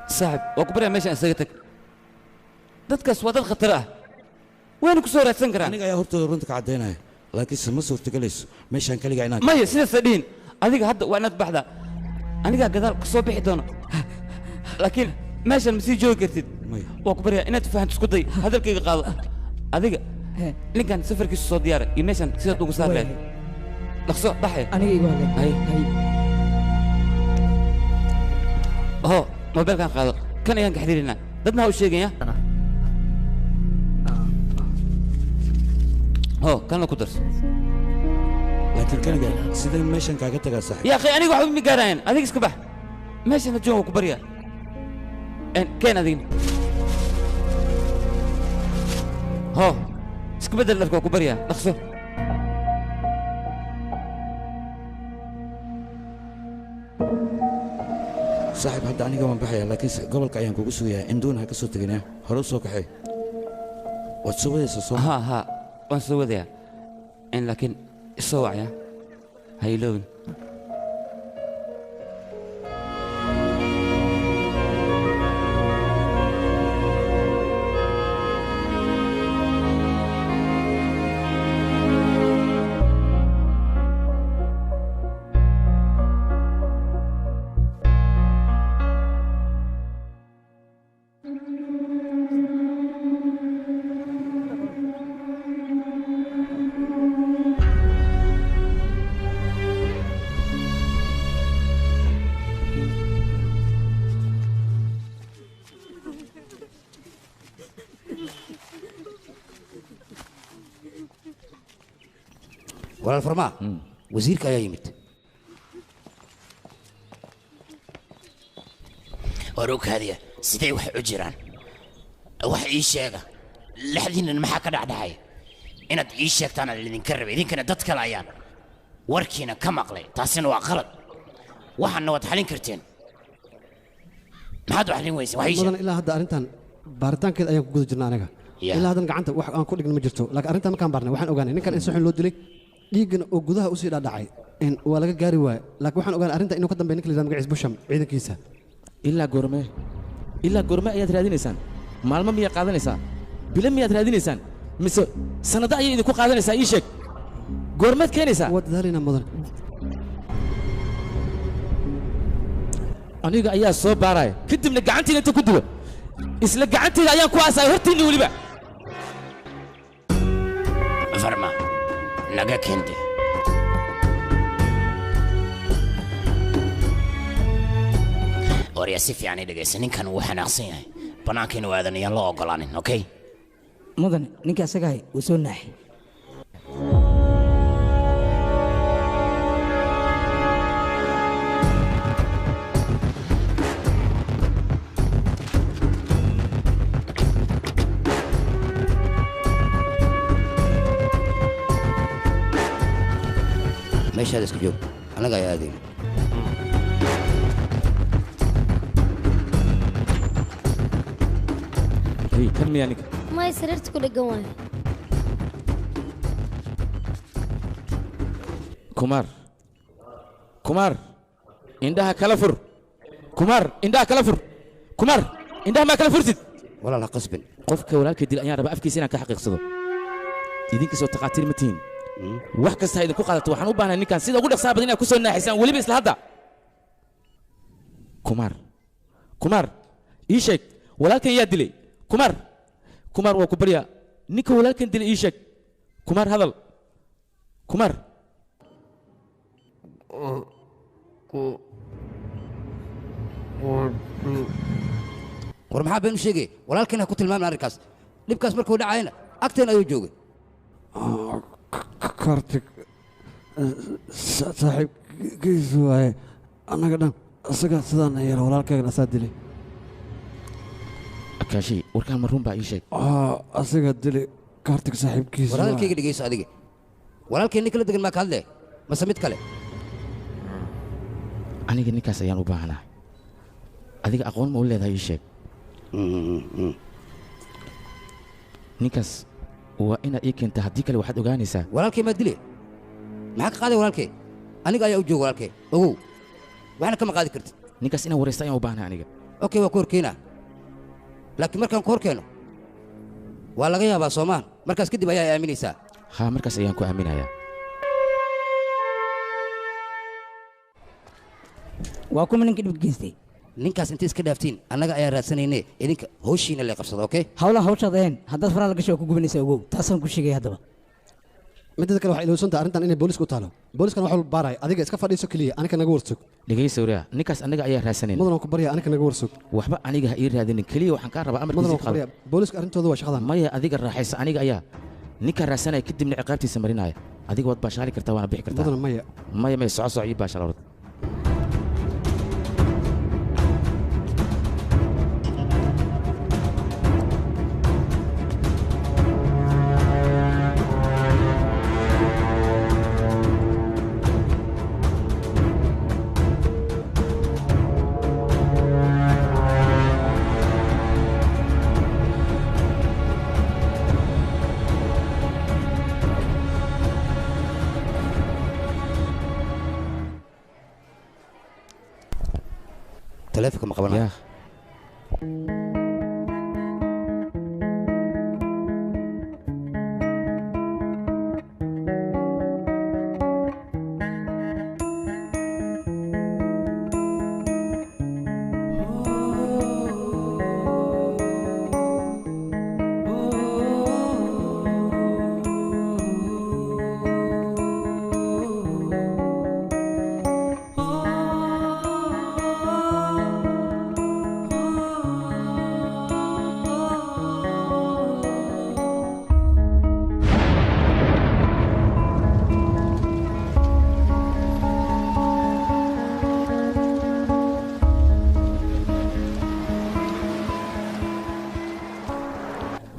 صاحب وكبرها ماشي أنا سيتك dadkaas waa dad khatar ah wayna ku soo raadsan karaan aniga ayaa hortooda runta ka caddaynaya laakiinse ma suurtagelayso meeshaan kaligaa inaan maya sidaasa dhihin adiga hadda waa inaad baxdaa anigaa gadaal ka soo bixi doono laakiin meeshaan ma sii joogi kartid waa ku baryaa inaad fahanto isku day hadalkayga qaado adiga ninkan safarkiisu soo diyaara iyo meeshaan sidaad ugu saar lahayd dhaqso baxay aniga igu hadlay ho mobilkan qaado kan ayaan ka xiriirinaa dadna ha u sheegaya ho kanna ku darso laakiin kaniga sidee meeshan kaaga tagaa saaxiib يا أخي أنا واحد من قارين هذيك سكبح ماشي أنا جوا كبريا كين هذين هو سكبدل لك كبريا أخسر saaxiib hadda aniga waan baxaya laakiinse gobolka ayaan kugu sugayaa induun ha ka soo teginaa hore u soo kaxay waad soo wadaysaa soo ها ها وأنا سوى ذا إن لكن الصوع يا هاي لون walaal farmaa wasiirka ayaa yimid warukaadiya sidee wax u jiraan wax ii sheega lixdiinan maxaa ka dhacdhacay inaad ii sheegtaan aan idinka rabay idinkana dad kale ayaan warkiina ka maqlay taasina waa qalad waxaana waad xalin karteen maxaad u xalin weyseen wax ii sheeg mudan ilaa hadda arrintan baaritaankeeda ayaan ku guda jirnaa aniga ilaa haddan gacanta wax aan ku dhigin ma jirto laakiin arrintan markaan baarnay waxaan ogaanay ninkan in si xun loo dilay dhiiggana oo gudaha usii dhaadhacay waa laga gaari waaye laakiin waxaan ogaanay arrinta inuu ka dambeeya ninka la yidhahdo magaciis busham ciidankiisa ilaa goorme ayaad raadinaysaan maalmo miyaad qaadanaysaa bilo miyaad raadinaysaan mise sanado ayay idinku qaadanaysaa ii sheeg goormeed keenaysaa waa dadaalaynaa mudan aniga ayaa soo baaraya kadibna gacantiina inta ku dilo isla gacanteyda ayaan ku aasaya hortiinni weliba farma naga keente waryaa si fiican i dhegaysa ninkan wuu xanaaqsan yahay bannaanka inuu aadan iyaan loo ogolaanin okay mudan ninka asagahay wuu soo naaxay meeshaada iska joog annaga ayaa aadayna kan miyaa ninka may sariirta ku dheggan waay kumaar indhaha kala fur kumaar indhaha kala fur kumaar indhaha maa kala furtid walaal ha qasbin qofka walaalka dil ayaan rabaa afkiisa inaan ka xaqiiqsado idinkasoo taqaatiir ma tihin wax kasta ha idinku qaadato waxaan u baahnahay ninkan sida ugu dhaqsaha badan inaad ku soo naaxaysaan weliba isla hadda kumaar ii sheeg walaalkan yaa dilay kumaar waa ku baryaa ninka walaalkan dilay ii sheeg kumaar hadal kumaar war maxaa been u sheegay walaalkiina ku tilmaamin arrinkaas dhibkaas markuu dhacayna agteen ayuu joogay kartig saaxiibkiisu waaye annaga dhan isaga sidaan yeela walaalkaygan asaa dilay akaashi warkaan ma run baa ii sheeg asiga dilay kartig saaxiibkiisu war hadalkayga dhegayso adiga walaalkay nin kala degan maa ka hadle mase mid kale aniga ninkaas ayaan u baahanahay adiga aqoon ma u leedahay ii sheeg ninkaas waa inaad ii keentaa haddii kale waxaad ogaanaysaa walaalkay maa dile maxaa ka qaaday walaalkay aniga ayaa u jooga walaalkay ogow waxna kama qaadi kartid ninkaas inaan waraysta ayaan u baahnahay aniga okay waa ku horkeenaa laakiin markaan ku hor keeno waa laga yaabaa soomaan markaas kadib ayaa aaminaysaa haa markaas ayaan ku aaminayaa waa kuma ninka dhibka geystay ninkaas intay iska dhaaftiin annaga ayaa raadsanayne idinka howshiina lee qabsada okay hawlaha hawshaad ahayn haddaad faraha la gasho waa ku gubanaysaa ogow taasaan ku sheegay haddaba midada kale waxay ilowsantaha arrintan inay booliska u taalo booliskana wax walba baaraya adiga iska fadhiiso keliya anika naga warsog dhegaysa wariyaa ninkaas annaga ayaa raadsanayna mudan ku barya anika naga warsog waxba aniga ha ii raadinin keliya waxaan kaa rabaa amarkiisa barya booliska arrintooda waa shaqadan maya adiga raaxaysa aniga ayaa ninka raadsanaya kadibna ciqaabtiisa marinaya adiga waad baashaali kartaa waana bixi kartaa mudan maya soco ii baashaal orod taleefonka ma qabanaya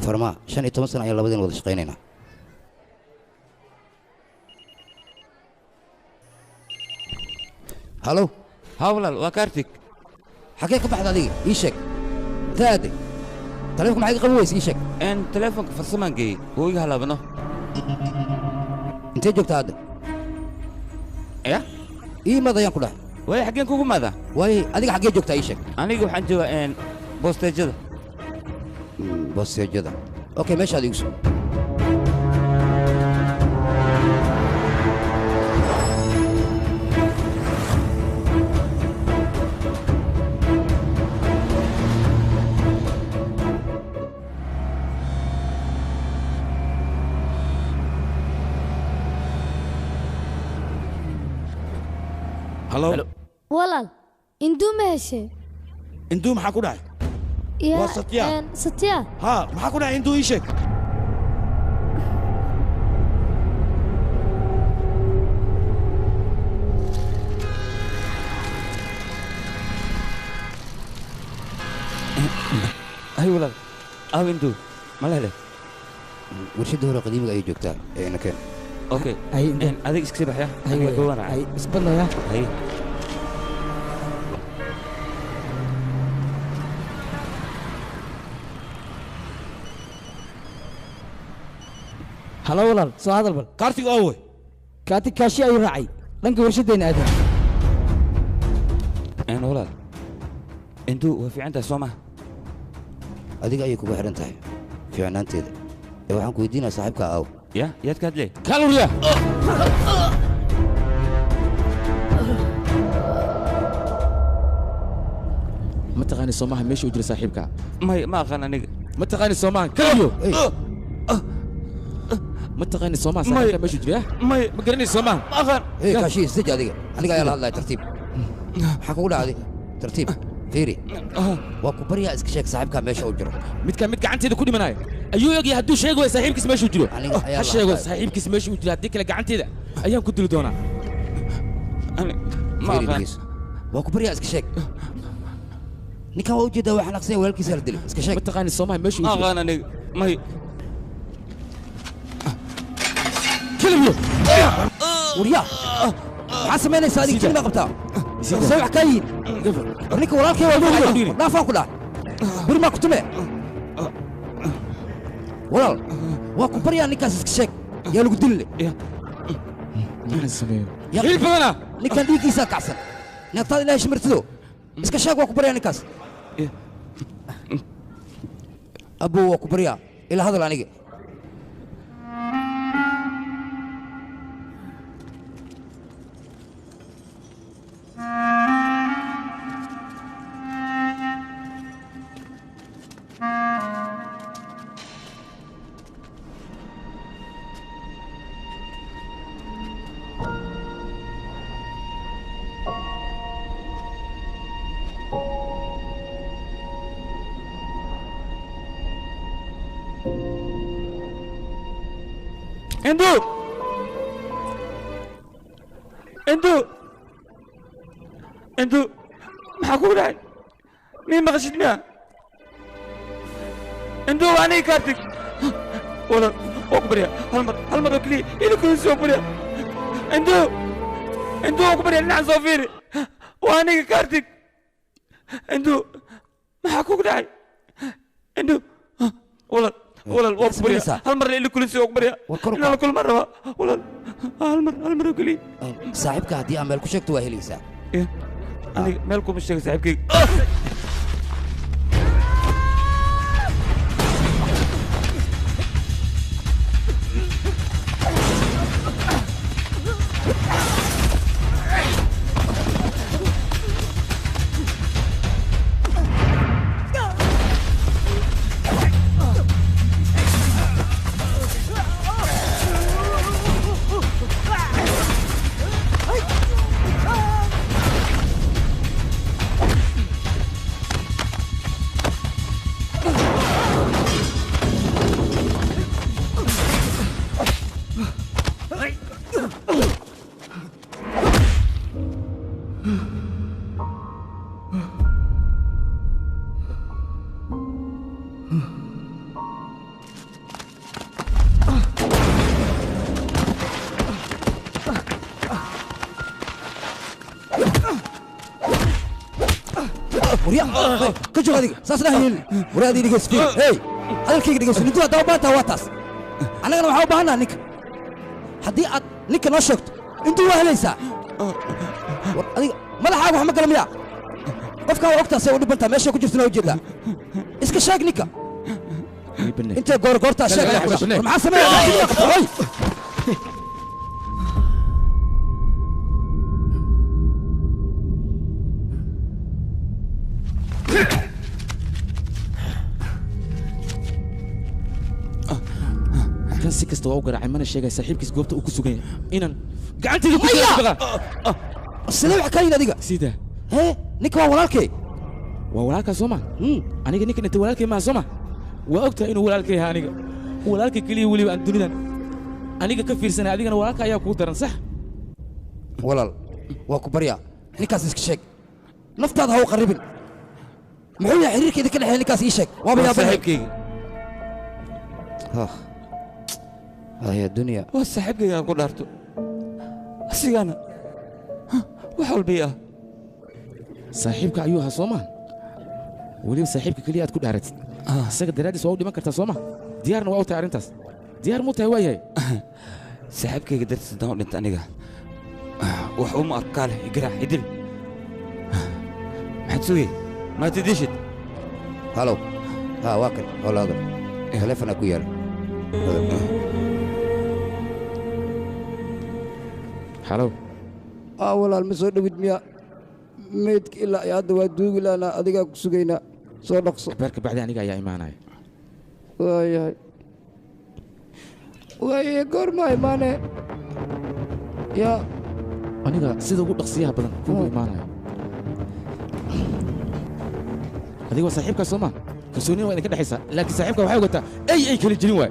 farmaa 15 sano ayaan labadeen wada shaqaynaynaa halo haa walaal waa kaartig xagee ka baxda adiga ii sheeg taade taleefonka maxay qaban weysa ii sheeg taleefonka farsamaan geeyey wuu iga halaabano intee joogtaa hadda ya ii maad ayaan ku dhahay waaye xaggeen kugu maadaa waaye adiga xaggee joogtaa ii sheeg aniga waxaan joogaa boosteejada boosteejada okay meeshaad igu soo halo walaal induu ma heshay induu maxaa ku dhacay waa satya satya haa maxaa ku dhacay induu ii sheeg hay walaal aaw induu mala hele warshadda hore qadiimiga ayay joogtaa nakeen okay adig iska sii baxya aniga gowana isbadlaya hay halo walaal soo hadal bal kaartig oo wey kaartig kaashi ayuu raacay dhanka warshaddeena aadan walaal induu waa fiican tahay soo maha adiga ayay kugu xidhan tahay fiicnaanteeda ee waxaan ku weydiinaa saaxiibka aaw ya yaad ka hadlee kaluriya ma taqaani soomaha meesha u jira saaxiibka may ma aqaan aniga ma taqaani soomaha kaliyo ma taqaani soomaha saaxiibka meesha u jira may ma garanay soomaha ma aqaan kaashi isdeji aniga ayaa la hadlaya tartiib maxaa kugu dhacday tartiib fiiri waa ku baryaa iska sheeg saaxiibka meesha u jiro mid gacanteeda ku dhimanaya ayuu ogyahay hadduu sheego saaxiibkiis meesha u jiro ha sheego saaxiibkiis meesha u jiro haddii kale gacanteeda ayaan ku dili doonaa waa ku baryaa iska sheeg ninkan waa ujeedaa waxaan aqsanya walaalkiisa la dili iska sheeg ma taqaani soomaha meesha u ma jiro aqaan aniga may keliyo waryaa maxaa samaynaysaa adiga kelima qabtaa soo wax kaa yihin ninka walaalkay waa nuugiyo dhaafaan ku dhac bir maa ku tume walaal waa ku baryaa ninkaas iska sheeg yaa lagu dilile hiil badana ninkan dhiiggiisaa kacsan neeftaada ilaahay shimirtido iska sheeg waa ku baryaa ninkaas abbow waa ku baryaa ila hadal aniga انتو maxaa kugu dhacay mii maqashid miya انتو anigi kaartig walaal waa ku barya hal mar oo keliya ilikuusi waa ku barya انتو waa ku barya dhinacan soo fiiri waa aniga kaartig انتو maxaa kugu dhacay انتو walaal waa ku barya hal mar ilikuusi waa ku barya inaan la kulma rabaa walaal hal mar oo keliya saaxiibka haddii aan meel ku sheegto waa helaysaa aniga meel kuma sheega saaxiibkayga وريا كجو هذيك ساسنا هيل وريا هذه دقيقة سفير هاي هذا الكيك دقيقة سفير انتوا دوبانتا واتاس أنا كنا محاول بهنا نيك حدي نيك نشكت انتوا وهليسا ما له حاجة محمد كلام يا قفك وقتها سوي دبنتا ماشي كجفتنا وجدها اسك شاك نيكا انت غورتا شاك مع سماء كان سكست وأوجر عن من الشيء صاحبك سجوبت وكسوجين إنن قعدت لك السلام حكاية دقيقة سيدا هه نيك وولالكي وولالك سوما أنا نيك أنت وولالك ما سوما وأكتر إنه وولالك هانيك وولالك كلي ولي عن دنيا أنا كفير سنة هذيك أنا وولالك أيها كودرن صح ولال وكبريا نيكاس إسكشك نفترض هو قريبين محوية حريك إذا كان نيكاس إيشك وابا يا صاحبك هاي الدنيا وصاحبك يا قدرته أسيانا وحول بيئة صاحبك أيها سوما ولي صاحبك كلي أتكون عرفت سجد درادي سووا دي ما كرت سوما ديارنا وأو تعرنتاس ديار مو تهوي صاحبك قدرت تدور أنت أنيقة وحوم أركاله يقرأ يدل حتسوي ما تديشت هلو ها واكل ولا هذا تلفنا كوير هلو ولا المسؤول بدميا ميتك إلا يا دوا دوغ لا أنا أديك سجينا صار نقص برك بعد أنا جاي إيمانه ويا قرما إيمانه يا أنا سيد أقول نقصيها بدن كل إيمانه هذه صاحبك سوما كسوني وين كده حسا لكن صاحبك وحي قلت أي كل جنوا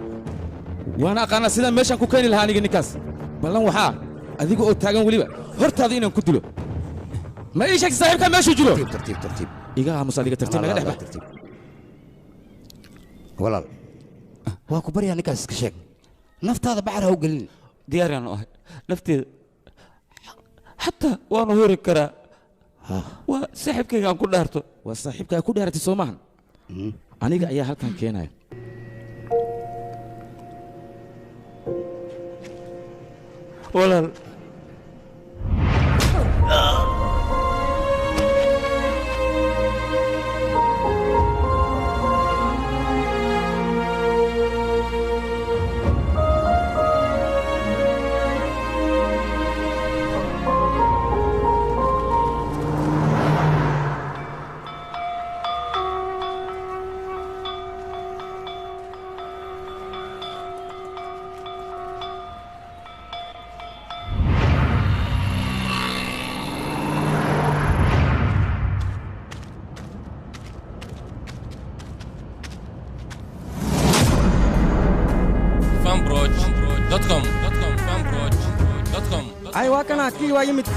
وأنا أقانا سيدا ماشان كوكاين الهاني النكاس بلان وحا هذيك أو تاجن وليبا هرت هذه إنهم كتلو ما إيش صاحبك ماشي جلو ترتيب إيجا مصالحة ترتيب ما قاعد ترتيب ولا واكبر يعني كاس كشك نفط هذا بعرها وقليل دياري أنا نفتي حتى وأنا هوري كرا وصاحبك كان كل دارته وصاحبك كل دارتي سومان أنا جا أيها كان كيناي ولا أيوة كان أكيد وايمت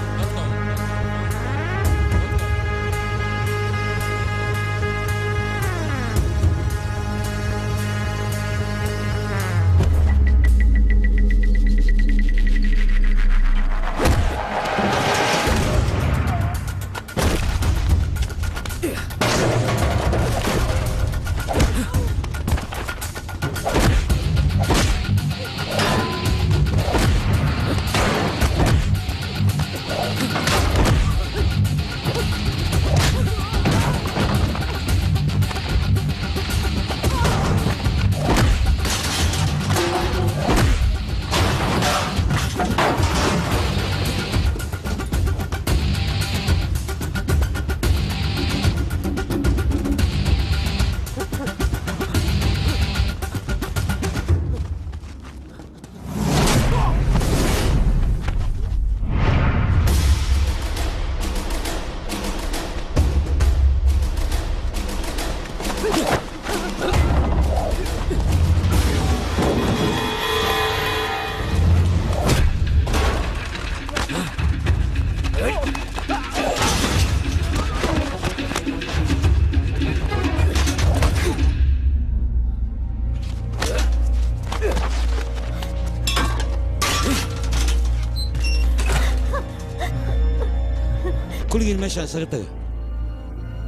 كل المشي سقطه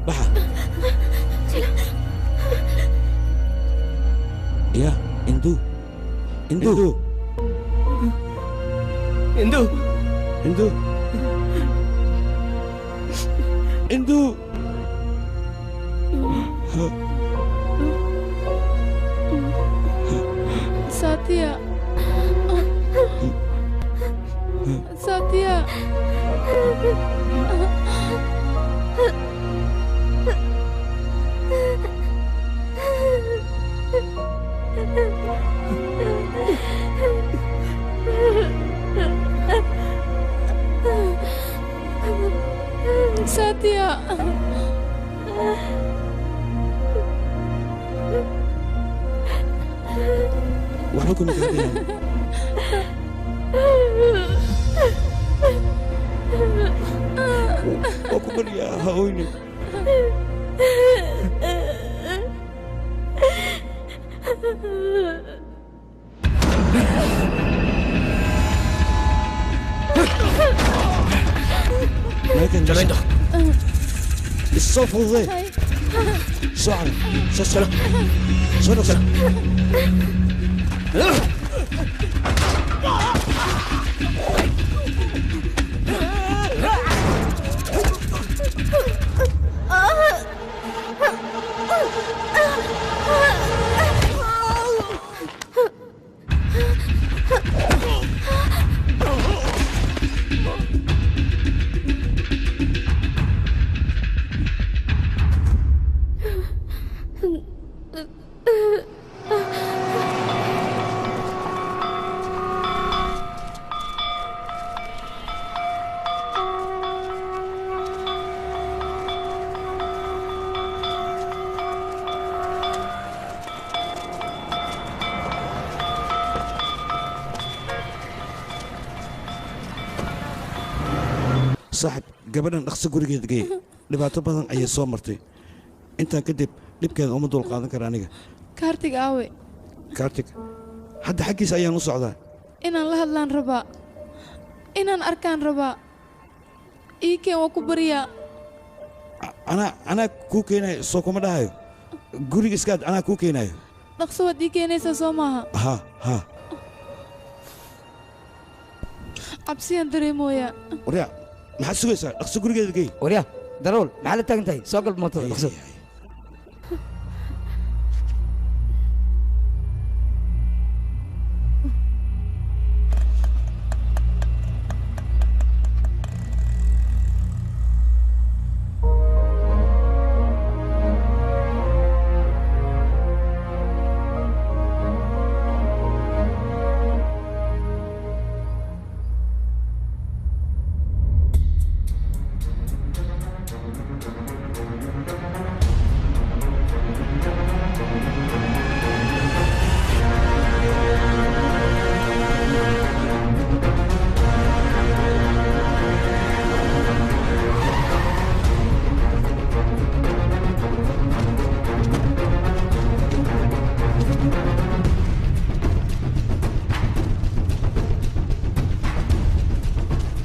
بحر Ya, Indu. Indu. Indu. Indu. Indu. Satya. Satya. Satya. Waxba kuma gaadhayaan. Waa ku baryaa ha oynin. لكن جلده الصوف وضيع سعر سلام سلام صاحب gabadhan dhaqso gurigeeda geey dhibaato badan ayay soo martay intaan kadib dhibkeeda uma dul qaadan kara aniga kaartig aawe kaartig hadda xaggiisa ayaan u socdaa inaan la hadlaan rabaa inaan arkaan rabaa iikeen waa ku baryaa anaa kuu keenayo soo kuma dhahayo guriga iskaad anaa kuu keenayo dhaqso waad ii keenaysaa soo maaha ha cabsiyaan dareemooyaa waryaa maxaad sugaysaa dhaqso gurigeeda geey waryaa darool maxaa la taagan tahay soo gal mootada dhaqso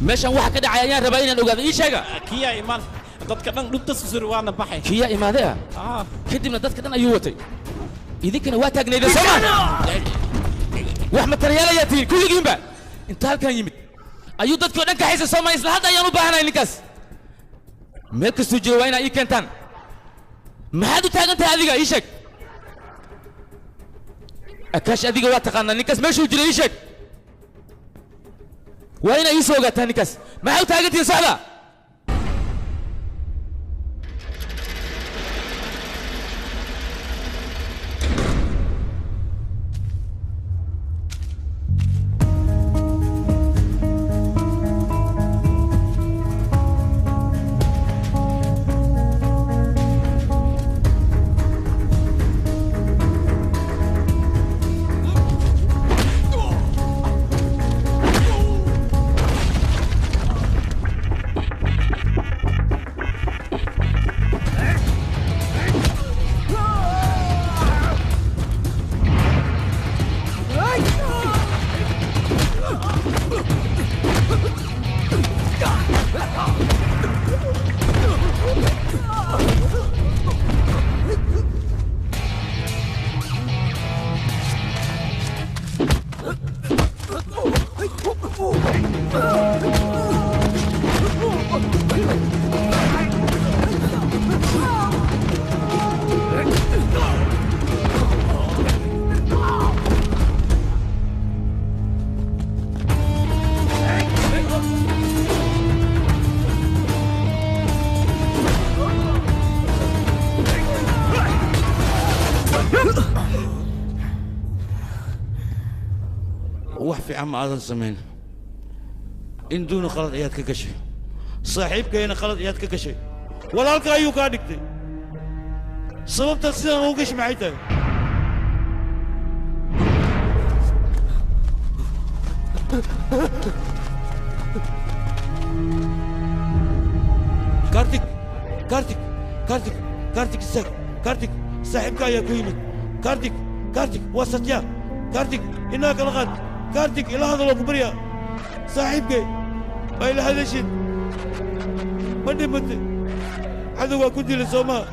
meeshan waxa ka dhacay ayaan rabaa inaan ogaado ii sheega kiya iman dadka dhan dhubta susur waana baxay kiya imaade kadibna dadka dhan ayuu watay idinkana waa taagneydeen soomaa wax mataryaalayaa tihiin kulligiinba inta halkan yimid ayuu dadkii o dhan kaxaysa soomaa isla hadda ayaan u baahanahay ninkaas meel kastuu jiro waa inaa ii keentaan maxaad u taagan tahay adiga ii sheeg akaash adiga waa taqaanaa ninkaas meeshuu jiro ii sheeg waa inaa ii soo ogaataa ninkaas maxaa u taagantihiin socda wax fiican ma aadan samayn in duuna qalad ayaad ka gashay saaxiibkayna qalad ayaad ka gashay walaalka ayuu kaa dhigtay sababta sidaan ugu gashi maxay tahay kartik istaag kartik saaxiibka ayaa ku yimid kartik waa satya kartik inaa kala qaad kartik ila hadaloo ku baryaa saaxiibkay waa ila hadashid ma dhimate cadow waa ku dila soo maa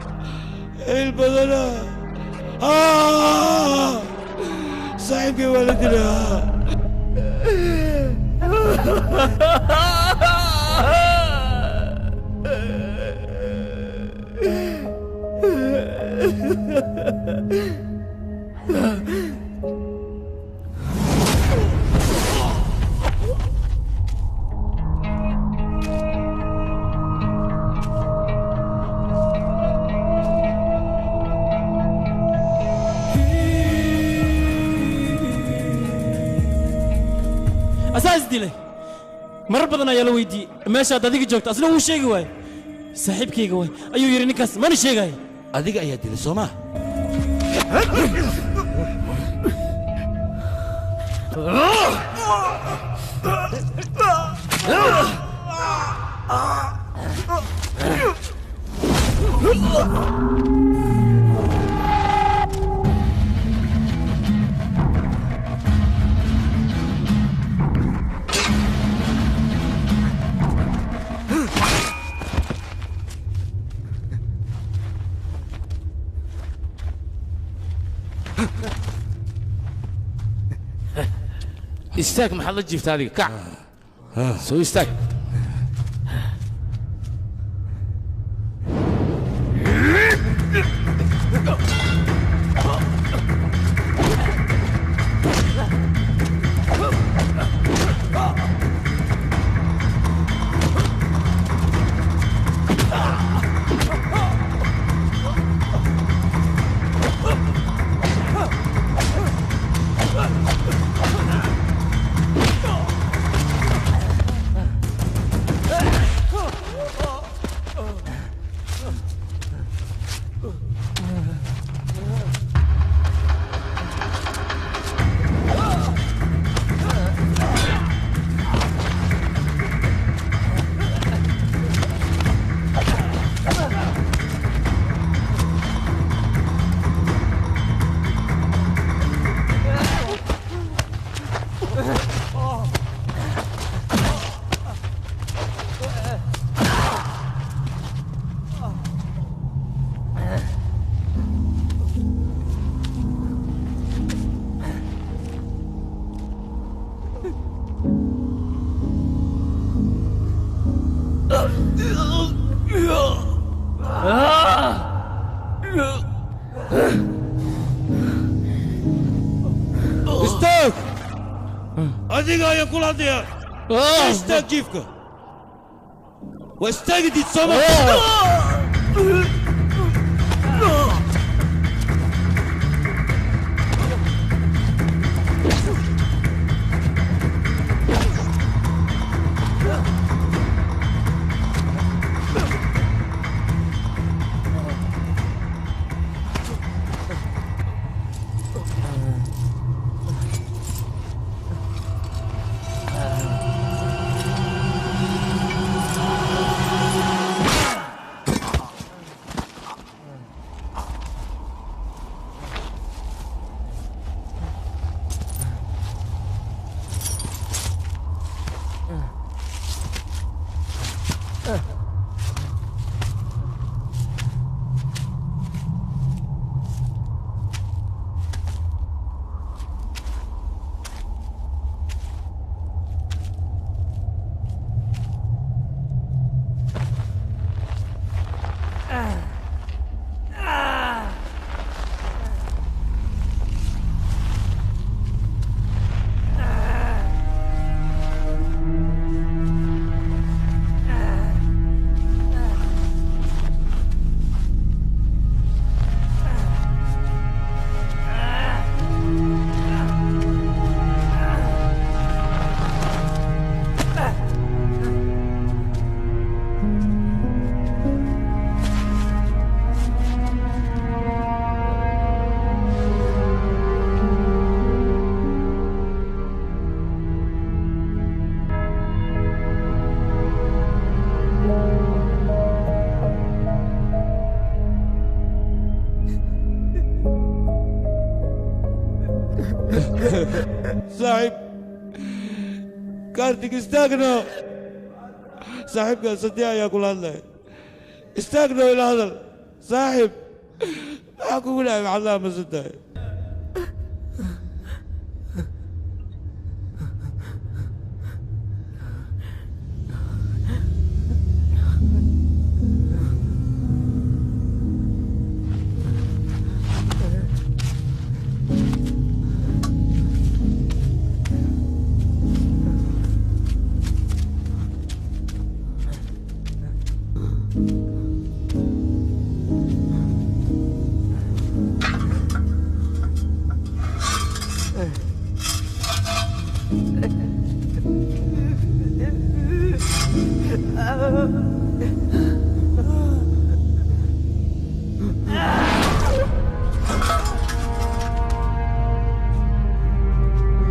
il badana saaxiibkay waa la dilaa asaas dilay marar badan ayaa la weydiiyey meeshaad adiga joogta asna wuu sheegi waaye saaxiibkayga waay ayuu yidhi ninkaas mana sheegaayo adiga ayaa dilay soo maa istaag maxaad la jiifta adiga kac soo istaag استاك adiga ayaa kula hadlaya istaag jiifka waa istaagidid sooma saaxiib kaartig istaagno saaxiibka saddex ayaa kula hadlaya istaagno ila hadal saaxiib maxaa kugu dhahay macallaa masantahay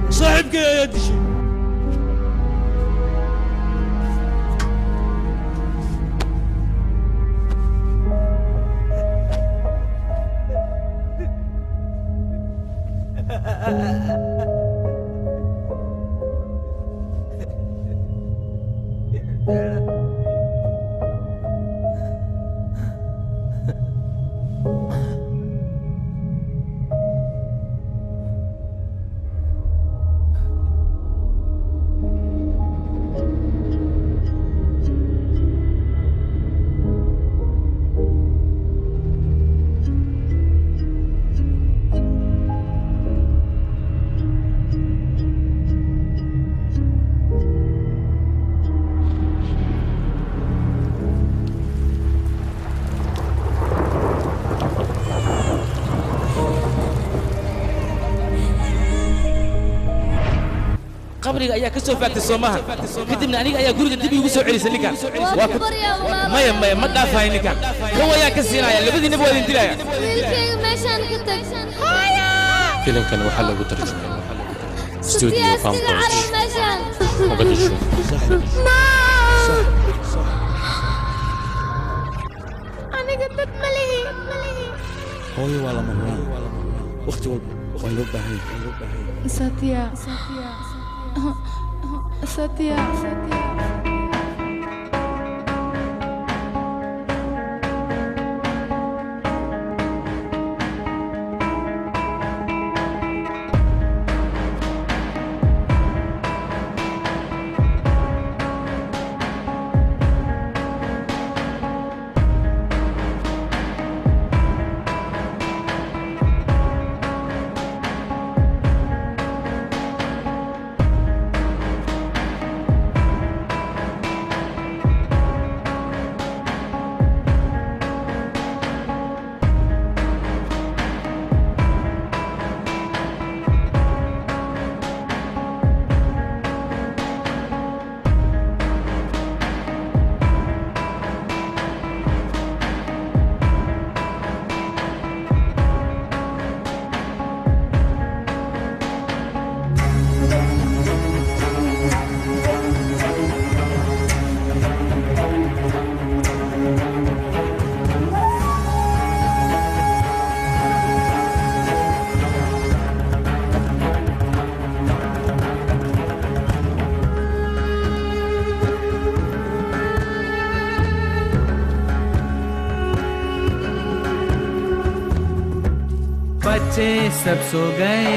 صاحبك يا دشي qabriga ayaa ka soo faagtay Soomaha kadibna aniga ayaa guriga dib iigu soo celisay ninkan maya ma dhaafahay ninkan kan ayaa ka siinaya labadiinaba waa idin dilaya wiilkayga meeshaan ka tag filimkan waxaa lagu tarjumay studio Fanproj meeshaan Mogadishu aniga dad ma lihi hooyo waa lama huraan waqti walba waa loo baahan yahay Satya बच्चे सब सो गए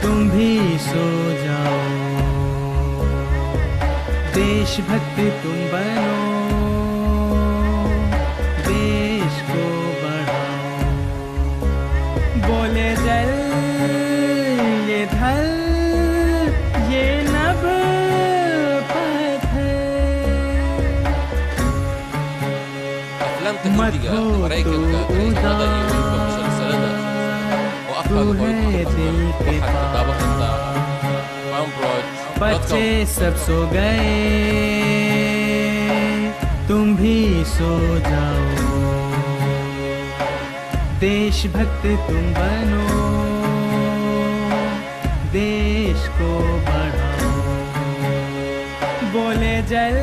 तुम भी सो जाओ देशभक्ति तुम बनो देश को बढ़ाओ बोले जल ये धल ये नभ أفلام تهديدية مريكا كريمة مسلسلات وأفلام وحد طابق فانبروج बच्चे सब सो गए तुम भी सो जाओ देशभक्त तुम बनो देश को बढ़ाओ बोले जल